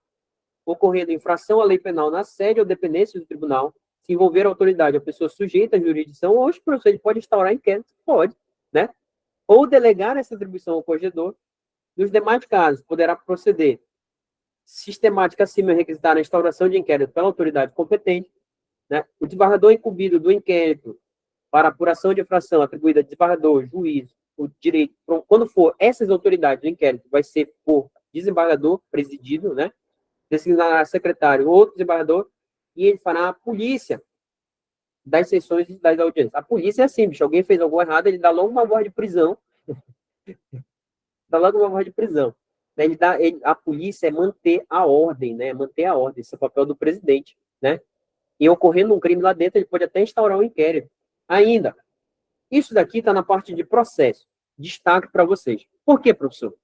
ocorrendo infração à lei penal na sede ou dependência do tribunal, se envolver a autoridade, a pessoa sujeita à jurisdição, ou ele pode instaurar inquérito, pode, né? Ou delegar essa atribuição ao corregedor. Nos demais casos, poderá proceder sistemática acima e requisitar a instauração de inquérito pela autoridade competente, né? O desembargador incumbido do inquérito para apuração de infração atribuída a desembargador, juiz, o direito, quando for essas autoridades do inquérito, vai ser por desembargador presidido, né? Designar secretário ou outro desembargador, e ele fará a polícia das sessões e das audiências. A polícia é assim, bicho, alguém fez algo errado, ele dá logo uma voz de prisão, dá logo uma voz de prisão. A polícia é manter a ordem, né? Manter a ordem, esse é o papel do presidente, né? E ocorrendo um crime lá dentro, ele pode até instaurar um inquérito. Ainda, isso daqui está na parte de processo. Destaque para vocês. Por quê, professor?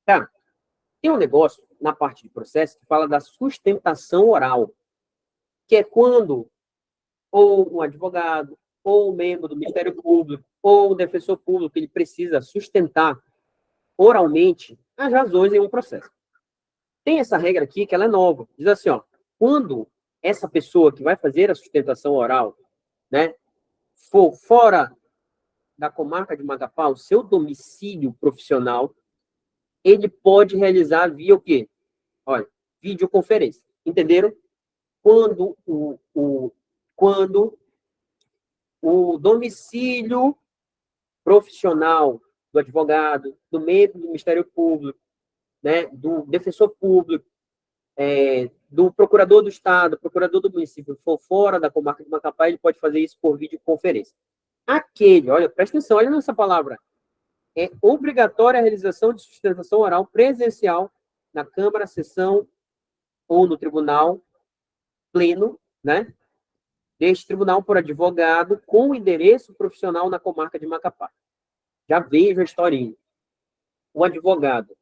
Tá. Tem um negócio na parte de processo que fala da sustentação oral, que é quando ou um advogado, ou um membro do Ministério Público, ou um defensor público, ele precisa sustentar oralmente as razões em um processo. Tem essa regra aqui que ela é nova. Diz assim, ó, quando essa pessoa que vai fazer a sustentação oral, né, for fora da comarca de Macapá, o seu domicílio profissional, ele pode realizar via o quê? Olha, videoconferência. Entenderam? Quando o domicílio profissional do advogado, do membro do Ministério Público, né, do defensor público, do procurador do Estado, procurador do município, for fora da comarca de Macapá, ele pode fazer isso por videoconferência. Olha, presta atenção, olha nessa palavra. É obrigatória a realização de sustentação oral presencial na Câmara, sessão ou no tribunal pleno, né? Deste tribunal por advogado com endereço profissional na comarca de Macapá. Já vejo a historinha. O advogado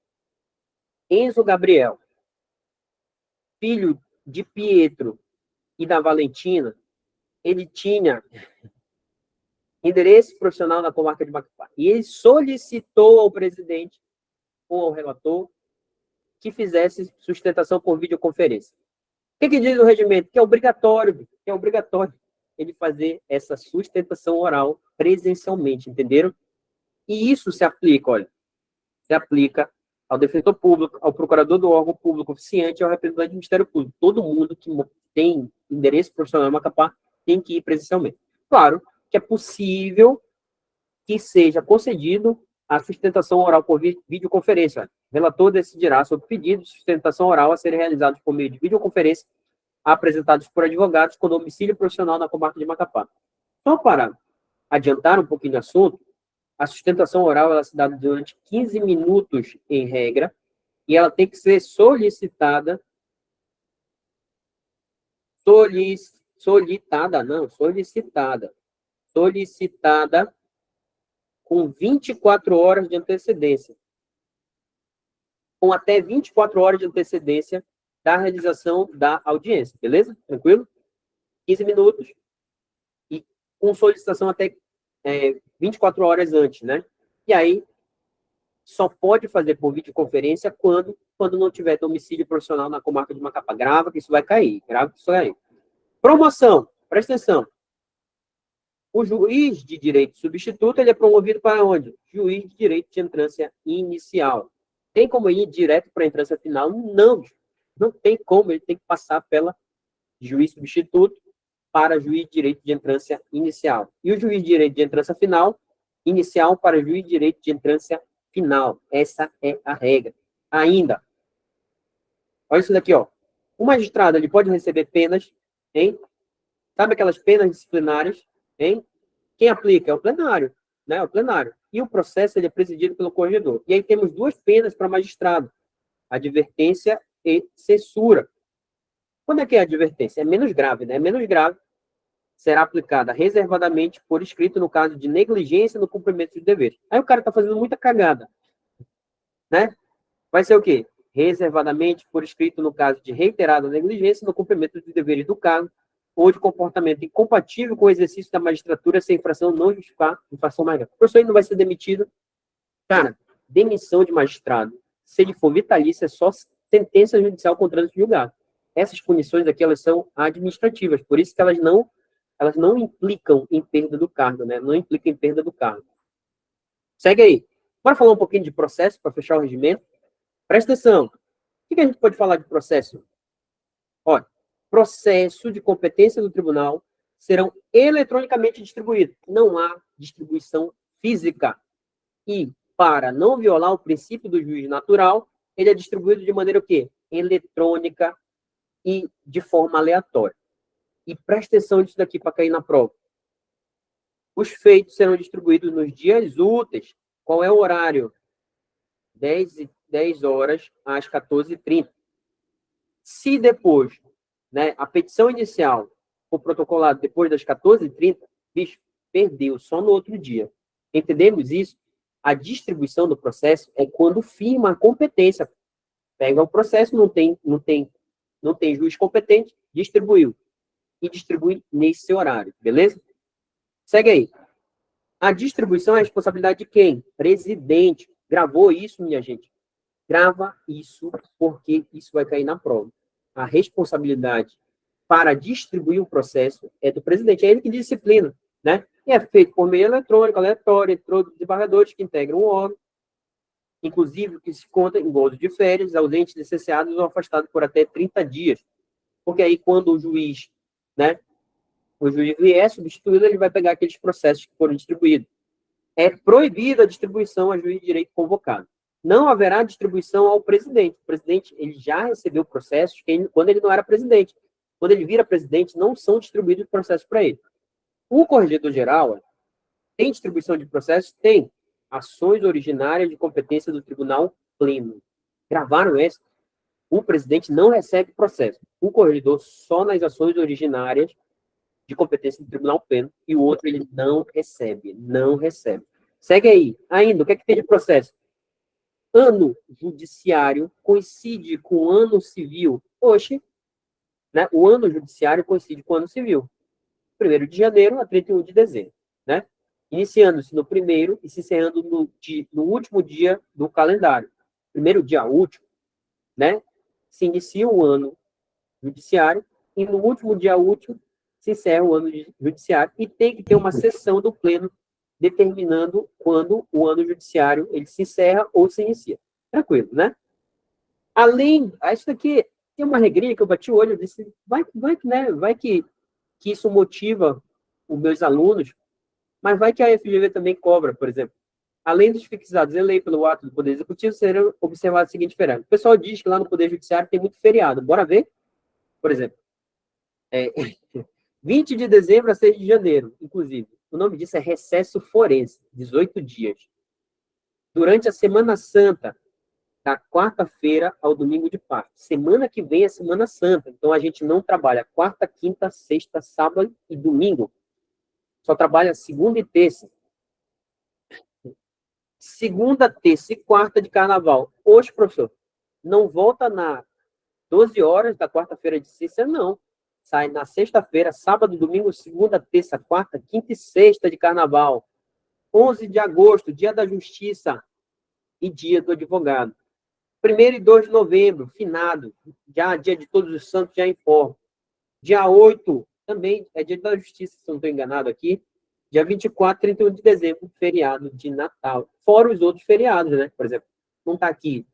Enzo Gabriel, filho de Pietro e da Valentina, ele tinha endereço profissional na comarca de Macapá. E ele solicitou ao presidente ou ao relator que fizesse sustentação por videoconferência. O que diz o regimento? Que é obrigatório ele fazer essa sustentação oral presencialmente, entenderam? E isso se aplica, olha, se aplica ao defensor público, ao procurador do órgão público oficiante e ao representante do Ministério Público. Todo mundo que tem endereço profissional em Macapá tem que ir presencialmente. Claro que é possível que seja concedido a sustentação oral por videoconferência. O relator decidirá sobre o pedido de sustentação oral a ser realizado por meio de videoconferência apresentados por advogados com domicílio profissional na comarca de Macapá. Só para adiantar um pouquinho do assunto, a sustentação oral ela se dá durante 15 minutos em regra e ela tem que ser solicitada com 24 horas de antecedência. Com até 24 horas de antecedência da realização da audiência, beleza? Tranquilo? 15 minutos e com solicitação até 24 horas antes, né? E aí, só pode fazer por videoconferência quando não tiver domicílio profissional na comarca de Macapá. Grava que isso vai cair. Grava que isso vai cair. Promoção. Presta atenção. O juiz de direito substituto, ele é promovido para onde? Juiz de direito de entrância inicial. Tem como ir direto para a entrância final? Não. Não tem como. Ele tem que passar pela juiz substituto para juiz de direito de entrância inicial. E o juiz de direito de entrância final, inicial para juiz de direito de entrância final. Essa é a regra. Ainda, olha isso daqui, ó. O magistrado, ele pode receber penas, hein? Sabe aquelas penas disciplinares, hein? Quem aplica? É o plenário, né? O plenário. E o processo, ele é presidido pelo corregedor. E aí temos duas penas para magistrado. Advertência e censura. Quando é que é a advertência? É menos grave, né? É menos grave. Será aplicada reservadamente por escrito no caso de negligência no cumprimento dos deveres. Aí o cara está fazendo muita cagada, né? Vai ser o quê? Reservadamente por escrito no caso de reiterada negligência no cumprimento dos deveres do cargo ou de comportamento incompatível com o exercício da magistratura sem infração não justificar infração mais grave. O professor não vai ser demitido. Cara, demissão de magistrado, se ele for vitalício, é só sentença judicial com trânsito julgado. Essas punições aqui, elas são administrativas, por isso que elas não implicam em perda do cargo, né? Não implicam em perda do cargo. Segue aí. Bora falar um pouquinho de processo para fechar o regimento? Presta atenção. O que a gente pode falar de processo? Olha, processo de competência do tribunal serão eletronicamente distribuídos. Não há distribuição física. E, para não violar o princípio do juiz natural, ele é distribuído de maneira o quê? Eletrônica e de forma aleatória. E presta atenção nisso daqui para cair na prova. Os feitos serão distribuídos nos dias úteis. Qual é o horário? 10 horas às 14h30. Se depois, né, a petição inicial for protocolada depois das 14h30, bicho, perdeu só no outro dia. Entendemos isso? A distribuição do processo é quando firma a competência. Pega o processo, não tem juiz competente, distribuiu. E distribui nesse horário, beleza? Segue aí. A distribuição é a responsabilidade de quem? Presidente. Gravou isso, minha gente? Grava isso, porque isso vai cair na prova. A responsabilidade para distribuir o processo é do presidente. É ele que disciplina, né? E é feito por meio eletrônico, aleatório, entre os desembargadores que integram o órgão, inclusive que se conta em gozo de férias, ausentes, licenciados ou afastados por até 30 dias. Porque aí, quando o juiz, né, o juiz vier substituído, ele vai pegar aqueles processos que foram distribuídos. É proibida a distribuição a juiz de direito convocado. Não haverá distribuição ao presidente. O presidente, ele já recebeu processos quando ele não era presidente. Quando ele vira presidente, não são distribuídos processos para ele. O corregedor-geral tem distribuição de processos? Tem. Ações originárias de competência do tribunal pleno. Gravaram essa? O presidente não recebe processo. O corregedor só nas ações originárias de competência do tribunal pleno e o outro ele não recebe. Não recebe. Segue aí. Ainda, o que é que tem de processo? Ano judiciário coincide com o ano civil. Oxe, né? O ano judiciário coincide com o ano civil. 1º de janeiro a 31 de dezembro, né? Iniciando-se no primeiro e se encerrando no último dia do calendário. Primeiro dia útil, né? Se inicia o ano judiciário e no último dia útil se encerra o ano judiciário e tem que ter uma sessão do pleno determinando quando o ano judiciário ele se encerra ou se inicia. Tranquilo, né? Além, isso daqui tem uma regrinha que eu bati o olho, eu disse, vai que isso motiva os meus alunos, mas vai que a FGV também cobra, por exemplo. Além dos fixados em lei pelo ato do Poder Executivo, serão observados os seguintes feriados. O pessoal diz que lá no Poder Judiciário tem muito feriado. Bora ver? Por exemplo, É, 20 de dezembro a 6 de janeiro, inclusive. O nome disso é recesso forense, 18 dias. Durante a Semana Santa, da quarta-feira ao domingo de Páscoa. Semana que vem é Semana Santa, então a gente não trabalha quarta, quinta, sexta, sábado e domingo. Só trabalha segunda e terça. Segunda, terça e quarta de carnaval. Hoje, professor, não volta na 12 horas da quarta-feira de sexta, não. Sai na sexta-feira, sábado, domingo, segunda, terça, quarta, quinta e sexta de carnaval. 11 de agosto, dia da justiça e dia do advogado. 1º e 2 de novembro, finado. Já dia de Todos os Santos, já informo. Dia 8, também é dia da justiça, se não estou enganado aqui. Dia 24, 31 de dezembro, feriado de Natal. Fora os outros feriados, né? Por exemplo, não está aqui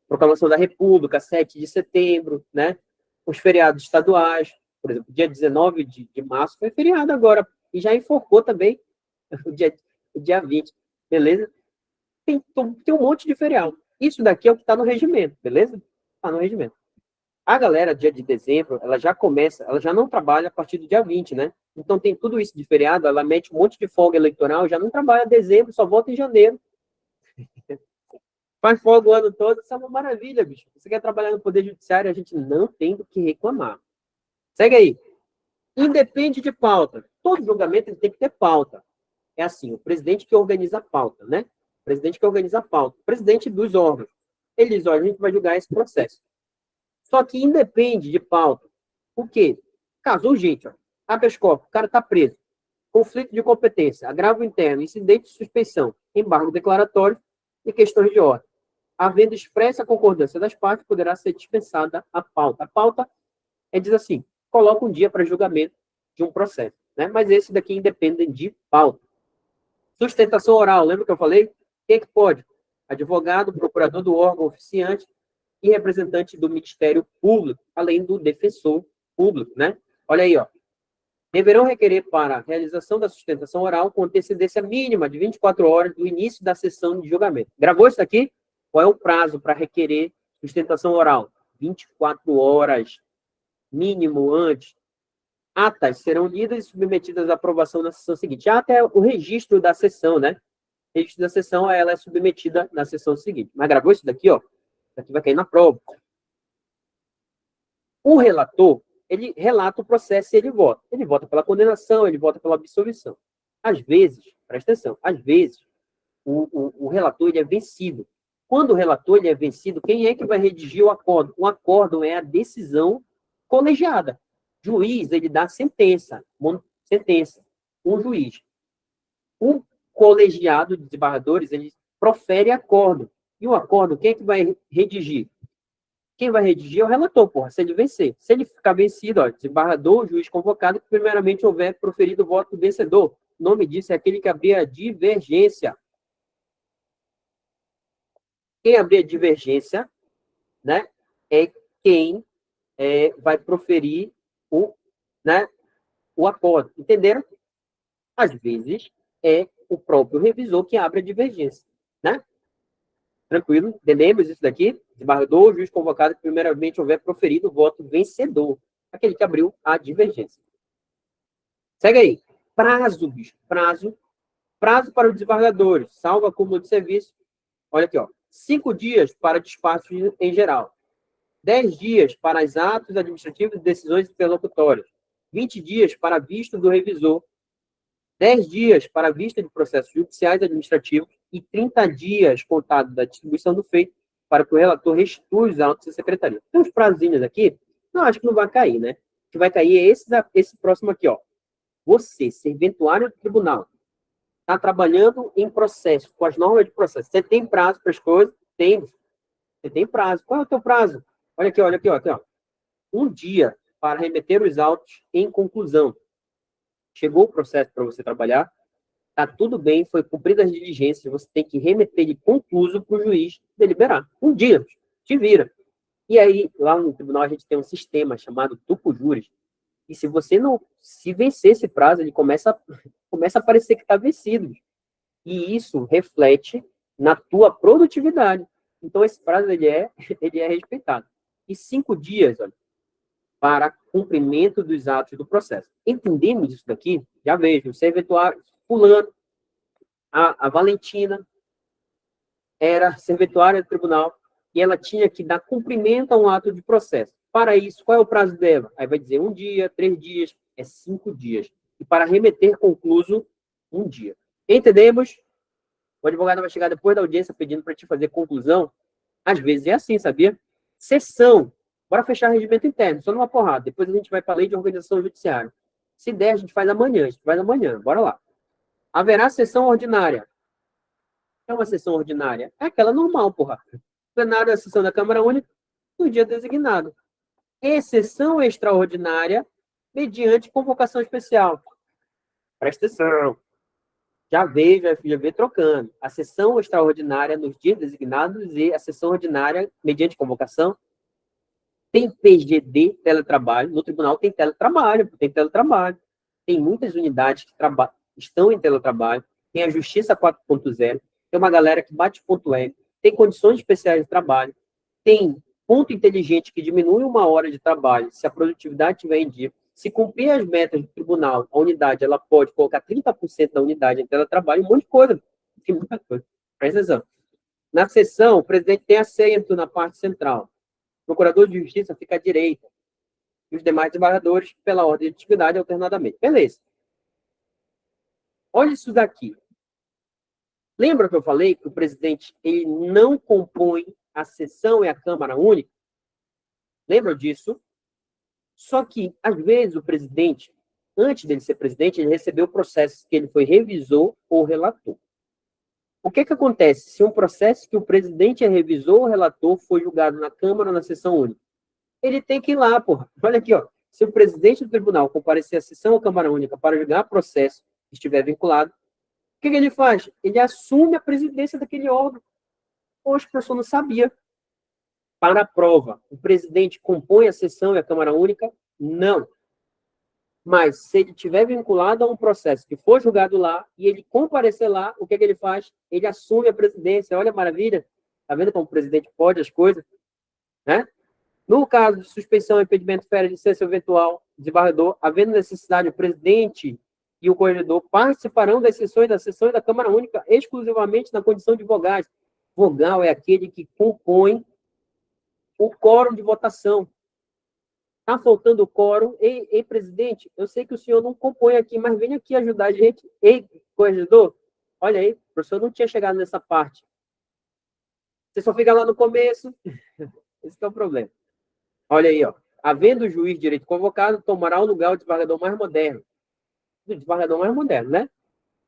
Proclamação da República, 7 de setembro, né? Os feriados estaduais, por exemplo, dia 19 de março foi feriado agora, e já enforcou também o dia 20, beleza? Tem um monte de feriado. Isso daqui é o que está no regimento, beleza? Está no regimento. A galera, dia de dezembro, ela já começa, ela já não trabalha a partir do dia 20, né? Então tem tudo isso de feriado, ela mete um monte de folga eleitoral, já não trabalha em dezembro, só volta em janeiro. Faz folga o ano todo, isso é uma maravilha, bicho. Você quer trabalhar no Poder Judiciário, a gente não tem do que reclamar. Segue aí. Independe de pauta. Todo julgamento ele tem que ter pauta. É assim, o presidente que organiza a pauta, né? O presidente que organiza a pauta. O presidente dos órgãos. Ele diz, olha, a gente vai julgar esse processo. Só que independe de pauta. Por quê? Caso urgente, ó. Habeas corpus, o cara está preso. Conflito de competência, agravo interno, incidente de suspeição, embargo declaratório e questões de ordem. Havendo expressa concordância das partes, poderá ser dispensada a pauta. A pauta diz assim, coloca um dia para julgamento de um processo, né? Mas esse daqui independe de pauta. Sustentação oral, lembra que eu falei? Quem é que pode? Advogado, procurador do órgão oficiante e representante do Ministério Público, além do defensor público, né? Olha aí, ó. Deverão requerer para a realização da sustentação oral com antecedência mínima de 24 horas do início da sessão de julgamento. Gravou isso aqui? Qual é o prazo para requerer sustentação oral? 24 horas, mínimo antes. Atas serão lidas e submetidas à aprovação na sessão seguinte. Ata é o registro da sessão, né? O registro da sessão, ela é submetida na sessão seguinte. Mas gravou isso daqui, ó? Isso aqui vai cair na prova. O relator, ele relata o processo e ele vota. Ele vota pela condenação, ele vota pela absolvição. Às vezes, presta atenção, às vezes, o relator ele é vencido. Quando o relator ele é vencido, quem é que vai redigir o acórdão? O acórdão é a decisão colegiada. O juiz, ele dá sentença. Um juiz. O colegiado de desembargadores, ele profere acórdão. E o acórdão, quem é que vai redigir? Quem vai redigir é o relator, porra, se ele vencer. Se ele ficar vencido, ó, desembargador, juiz convocado, que primeiramente houver proferido o voto vencedor. O nome disso é aquele que abrir a divergência. Quem abrir a divergência, né, é quem vai proferir o acordo. Entenderam? Às vezes, é o próprio revisor que abre a divergência, né? Tranquilo? Entendemos isso daqui? Desembargador, juiz convocado que primeiramente houver proferido o voto vencedor. Aquele que abriu a divergência. Segue aí. Prazo, bicho. Prazo para os desembargadores. Salvo acúmulo de serviço. Olha aqui, ó. 5 dias para despacho em geral. 10 dias para os atos administrativos e decisões interlocutórias. 20 dias para visto do revisor. 10 dias para vista de processos judiciais e administrativos e 30 dias contado da distribuição do feito para que o relator restitua os autos à secretaria. Tem uns prazinhos aqui, não, acho que não vai cair, né? O que vai cair é esse próximo aqui, ó. Você, serventuário do tribunal, está trabalhando em processo, com as normas de processo. Você tem prazo para as coisas? Tem. Você tem prazo. Qual é o teu prazo? Olha aqui, olha aqui, ó, aqui, ó. 1 dia para remeter os autos em conclusão. Chegou o processo para você trabalhar, tá tudo bem, foi cumprida as diligências, você tem que remeter ele concluso para o juiz deliberar. 1 dia, te vira. E aí, lá no tribunal, a gente tem um sistema chamado tupo-júris, e se você não se vencer esse prazo, ele começa a parecer que está vencido. E isso reflete na tua produtividade. Então, esse prazo ele é respeitado. E 5 dias, olha, para cumprimento dos atos do processo. Entendemos isso daqui? Já vejo, o serventuário fulano, a Valentina era serventuária do tribunal e ela tinha que dar cumprimento a um ato de processo. Para isso, qual é o prazo dela? Aí vai dizer 1 dia, 3 dias, 5 dias. E para remeter concluso, 1 dia. Entendemos? O advogado vai chegar depois da audiência pedindo para te fazer conclusão. Às vezes é assim, sabia? Sessão. Bora fechar regimento interno, só numa porrada. Depois a gente vai para a lei de organização judiciária. Se der, a gente faz amanhã. Bora lá. Haverá sessão ordinária. É uma sessão ordinária? É aquela normal, porra. Plenário da sessão da Câmara Única no dia designado. Exceção extraordinária mediante convocação especial. Presta atenção. Já veio trocando. A sessão extraordinária nos dias designados e a sessão ordinária mediante convocação. Tem PGD, teletrabalho. No tribunal tem teletrabalho. Tem muitas unidades que estão em teletrabalho. Tem a Justiça 4.0. Tem uma galera que bate ponto M. Tem condições especiais de trabalho. Tem ponto inteligente que diminui 1 hora de trabalho se a produtividade estiver em dia. Se cumprir as metas do tribunal, a unidade ela pode colocar 30% da unidade em teletrabalho, um monte de coisa. Tem muita coisa. Presta atenção. Na sessão, o presidente tem assento na parte central. O procurador de justiça fica à direita. E os demais desembargadores, pela ordem de atividade, alternadamente. Beleza. Olha isso daqui. Lembra que eu falei que o presidente ele não compõe a sessão e a Câmara Única? Lembra disso? Só que, às vezes, o presidente, antes dele ser presidente, ele recebeu processos que ele foi revisor ou relator. O que acontece se um processo que o presidente é revisor ou relator foi julgado na Câmara ou na sessão única? Ele tem que ir lá, porra. Olha aqui, ó. Se o presidente do tribunal comparecer à sessão ou Câmara Única para julgar processo que estiver vinculado, o que ele faz? Ele assume a presidência daquele órgão. Poxa, o professor não sabia. Para a prova, o presidente compõe a sessão e a Câmara Única? Não. Mas, se ele estiver vinculado a um processo que for julgado lá e ele comparecer lá, o que ele faz? Ele assume a presidência. Olha a maravilha. Está vendo como o presidente pode as coisas? Né? No caso de suspensão, impedimento, férias, licença eventual, desembargador, havendo necessidade, o presidente e o corregedor participarão das sessões da sessão e da Câmara Única exclusivamente na condição de vogais. Vogal é aquele que compõe o quórum de votação. Está faltando o quórum. Ei, presidente, eu sei que o senhor não compõe aqui, mas vem aqui ajudar a gente. Ei, corregedor, olha aí, o professor não tinha chegado nessa parte. Você só fica lá no começo. Esse é o problema. Olha aí, ó. Havendo o juiz de direito convocado, tomará o lugar o desembargador mais moderno. O desembargador mais moderno, né?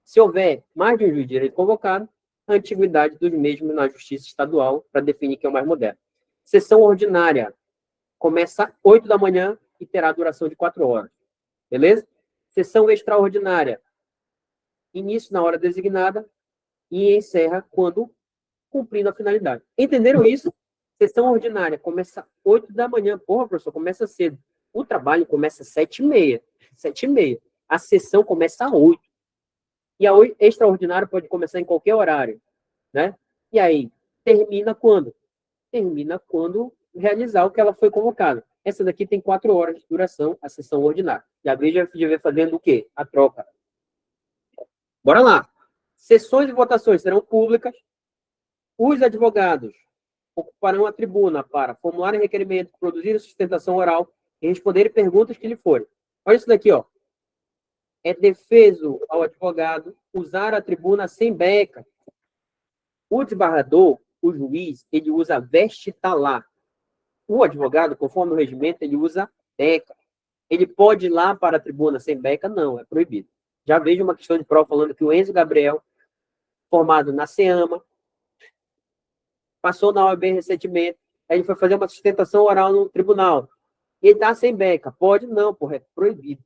Se houver mais de um juiz de direito convocado, a antiguidade dos mesmos na justiça estadual para definir quem é o mais moderno. Sessão ordinária. Começa às 8 da manhã e terá duração de 4 horas. Beleza? Sessão extraordinária. Início na hora designada e encerra quando cumprindo a finalidade. Entenderam isso? Sessão ordinária começa às 8 da manhã. Porra, professor, começa cedo. O trabalho começa às 7h30. 7h30. A sessão começa às 8. E a extraordinária pode começar em qualquer horário. Né? E aí, termina quando? Termina quando realizar o que ela foi convocada. Essa daqui tem 4 horas de duração, a sessão ordinária. E a já vai fazendo o quê? A troca. Bora lá. Sessões e votações serão públicas. Os advogados ocuparão a tribuna para formular requerimento, produzir sustentação oral e responder perguntas que lhe forem. Olha isso daqui, ó. É defeso ao advogado usar a tribuna sem beca. O desembargador, o juiz, ele usa veste talar. O advogado, conforme o regimento, ele usa beca. Ele pode ir lá para a tribuna sem beca? Não, é proibido. Já vejo uma questão de prova falando que o Enzo Gabriel, formado na SEAMA, passou na OAB recentemente, aí ele foi fazer uma sustentação oral no tribunal. E ele está sem beca. Pode? Não, porra, é proibido.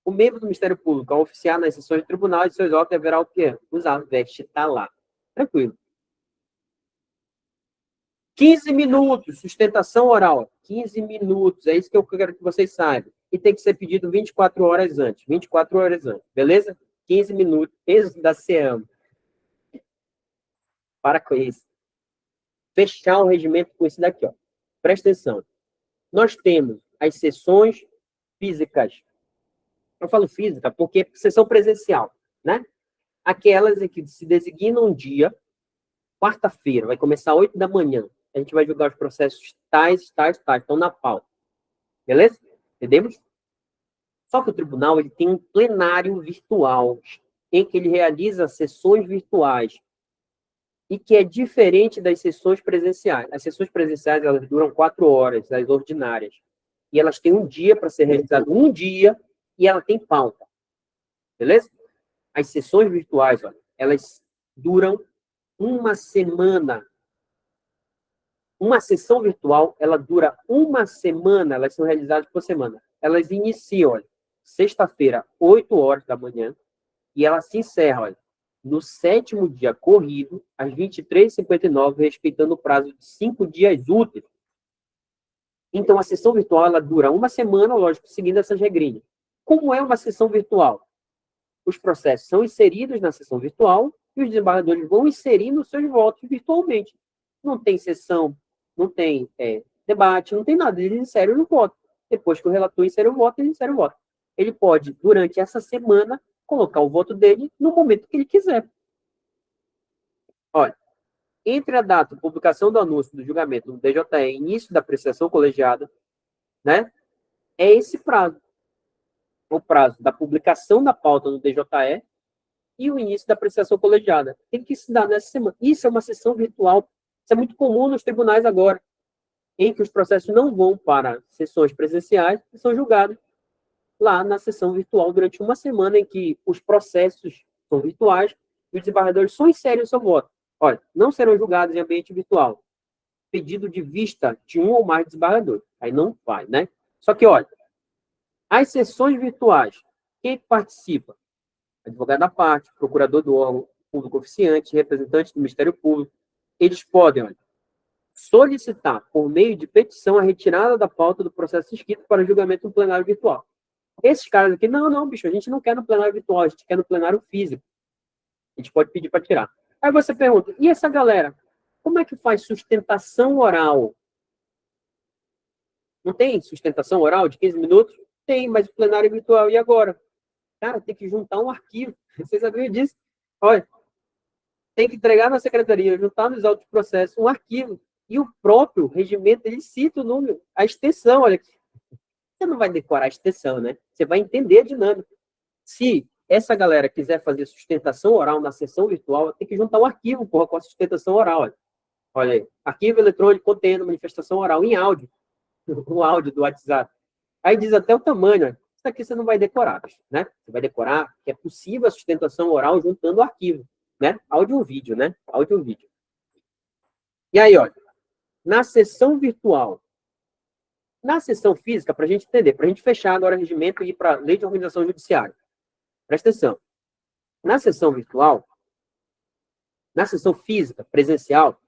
O membro do Ministério Público, ao oficiar nas sessões do tribunal e de seus autos, deverá o quê? Usar veste talar. Tranquilo. 15 minutos, sustentação oral. 15 minutos, é isso que eu quero que vocês saibam. E tem que ser pedido 24 horas antes. 24 horas antes, beleza? 15 minutos, êxito da SEAMA. Para com isso. Fechar o regimento com isso daqui, ó. Presta atenção. Nós temos as sessões físicas. Eu falo física porque é sessão presencial, né? Aquelas em que se designa um dia, quarta-feira, vai começar às 8 da manhã. A gente vai julgar os processos tais, estão na pauta. Beleza? Entendemos? Só que o tribunal ele tem um plenário virtual, em que ele realiza sessões virtuais, e que é diferente das sessões presenciais. As sessões presenciais elas duram 4 horas, as ordinárias. E elas têm um dia para ser realizado, um dia, e ela tem pauta. Beleza? As sessões virtuais, ó, elas duram uma semana. Uma sessão virtual, ela dura uma semana, elas são realizadas por semana. Elas iniciam, olha, sexta-feira, 8 horas da manhã, e ela se encerra, olha, no 7º dia corrido, às 23h59, respeitando o prazo de 5 dias úteis. Então, a sessão virtual, ela dura uma semana, lógico, seguindo essas regrinhas. Como é uma sessão virtual? Os processos são inseridos na sessão virtual e os desembargadores vão inserindo os seus votos virtualmente. Não tem sessão, não tem debate, não tem nada, eles inserem no voto. Depois que o relator insere o voto, ele insere o voto. Ele pode, durante essa semana, colocar o voto dele no momento que ele quiser. Olha, entre a data de publicação do anúncio do julgamento no DJE e início da apreciação colegiada, né, é esse prazo. O prazo da publicação da pauta no DJE e o início da apreciação colegiada. Tem que se dar nessa semana. Isso é uma sessão virtual. Isso é muito comum nos tribunais agora, em que os processos não vão para sessões presenciais e são julgados lá na sessão virtual durante uma semana em que os processos são virtuais e os desembargadores só inserem o seu voto. Olha, não serão julgados em ambiente virtual. Pedido de vista de um ou mais desembargadores. Aí não vai, né? Só que, olha, as sessões virtuais, quem participa? Advogado da parte, procurador do órgão público oficiante, representante do Ministério Público, eles podem, olha, solicitar, por meio de petição, a retirada da pauta do processo inscrito para julgamento no plenário virtual. Esses caras aqui, não, bicho, a gente não quer no plenário virtual, a gente quer no plenário físico. A gente pode pedir para tirar. Aí você pergunta, e essa galera, como é que faz sustentação oral? Não tem sustentação oral de 15 minutos? Tem, mas o plenário virtual, e agora? Cara, tem que juntar um arquivo. Vocês sabiam disso? Olha, tem que entregar na secretaria, juntar nos autos de processo um arquivo. E o próprio regimento, ele cita o número, a extensão, olha aqui. Você não vai decorar a extensão, né? Você vai entender a dinâmica. Se essa galera quiser fazer sustentação oral na sessão virtual, tem que juntar um arquivo, porra, com a sustentação oral. Olha, olha aí. Arquivo eletrônico contendo manifestação oral em áudio. O áudio do WhatsApp. Aí diz até o tamanho, olha. Isso aqui você não vai decorar, né? Você vai decorar que é possível a sustentação oral juntando o arquivo, né? Áudio e vídeo, né? Áudio e vídeo. E aí, olha, na sessão virtual, na sessão física, para a gente entender, para a gente fechar agora o regimento e ir para a lei de organização judiciária. Presta atenção. Na sessão virtual, na sessão física, presencial,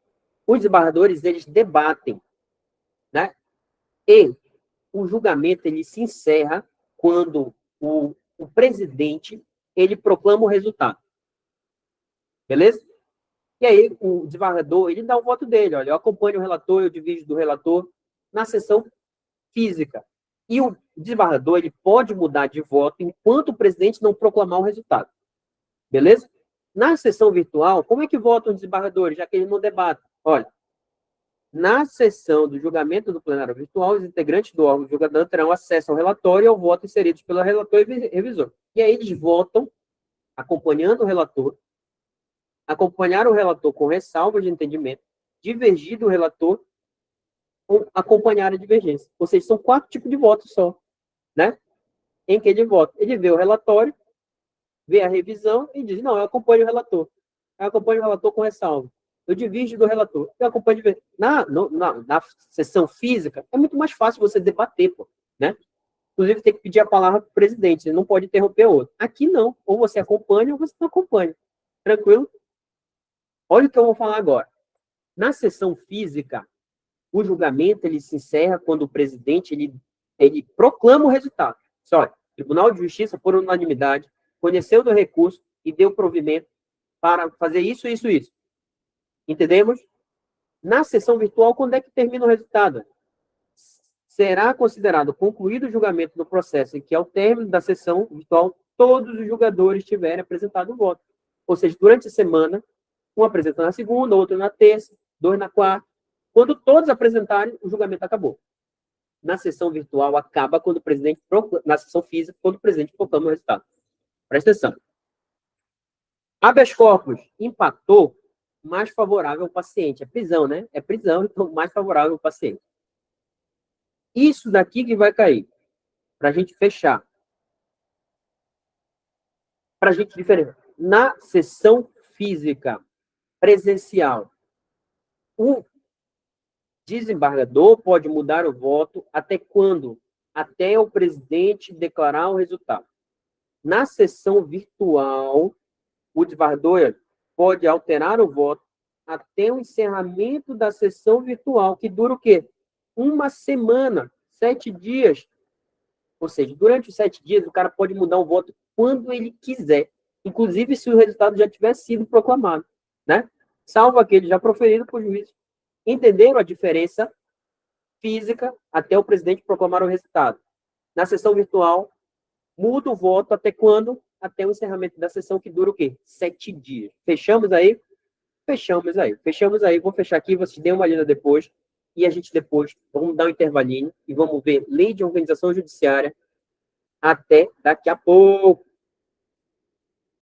os desembargadores, eles debatem, né? E o julgamento, ele se encerra quando o presidente, ele proclama o resultado. Beleza? E aí, o desembargador, ele dá o voto dele. Olha, eu acompanho o relator, eu divido do relator na sessão física. E o desembargador, ele pode mudar de voto enquanto o presidente não proclamar o resultado. Beleza? Na sessão virtual, como é que votam os desembargadores, já que eles não debatem? Olha, na sessão do julgamento do plenário virtual, os integrantes do órgão julgador terão acesso ao relatório e ao voto inseridos pelo relator e revisor. E aí eles votam acompanhando o relator, acompanhar o relator com ressalva de entendimento, divergir do relator ou acompanhar a divergência. Ou seja, são 4 tipos de votos só, né? Em que ele vota. Ele vê o relatório, vê a revisão e diz, não, eu acompanho o relator. Eu acompanho o relator com ressalva. Eu divido do relator. Eu acompanho na sessão física, é muito mais fácil você debater, pô, né? Inclusive, tem que pedir a palavra para o presidente, ele não pode interromper o outro. Aqui não, ou você acompanha ou você não acompanha. Tranquilo? Olha o que eu vou falar agora. Na sessão física, o julgamento ele se encerra quando o presidente ele proclama o resultado. Só, olha, Tribunal de Justiça, por unanimidade, conheceu do recurso e deu provimento para fazer isso, isso, isso. Entendemos? Na sessão virtual, quando é que termina o resultado? será considerado concluído o julgamento do processo em que, ao término da sessão virtual, todos os julgadores tiverem apresentado o voto. Ou seja, durante a semana, um apresenta na segunda, outro na terça, dois na quarta. Quando todos apresentarem, o julgamento acabou. Na sessão virtual, acaba quando o presidente, na sessão física, quando o presidente proclama o resultado. Presta atenção. Habeas corpus empatou, mais favorável ao paciente. É prisão, né? É prisão, então mais favorável ao paciente. Isso daqui que vai cair, para a gente fechar. Para a gente diferenciar. Na sessão física presencial, o desembargador pode mudar o voto até quando? Até o presidente declarar o resultado. Na sessão virtual, o desembargador pode alterar o voto até o encerramento da sessão virtual, que dura o quê? Uma semana, 7 dias. Ou seja, durante os 7 dias, o cara pode mudar o voto quando ele quiser, inclusive se o resultado já tiver sido proclamado, né? Salvo aquele já proferido por juiz. Entenderam a diferença física até o presidente proclamar o resultado? Na sessão virtual, muda o voto até quando? Até o encerramento da sessão, que dura o quê? 7 dias. Fechamos aí? Fechamos aí. Fechamos aí. Vou fechar aqui, vocês dêem uma olhada depois. E a gente depois, vamos dar um intervalinho e vamos ver lei de organização judiciária até daqui a pouco.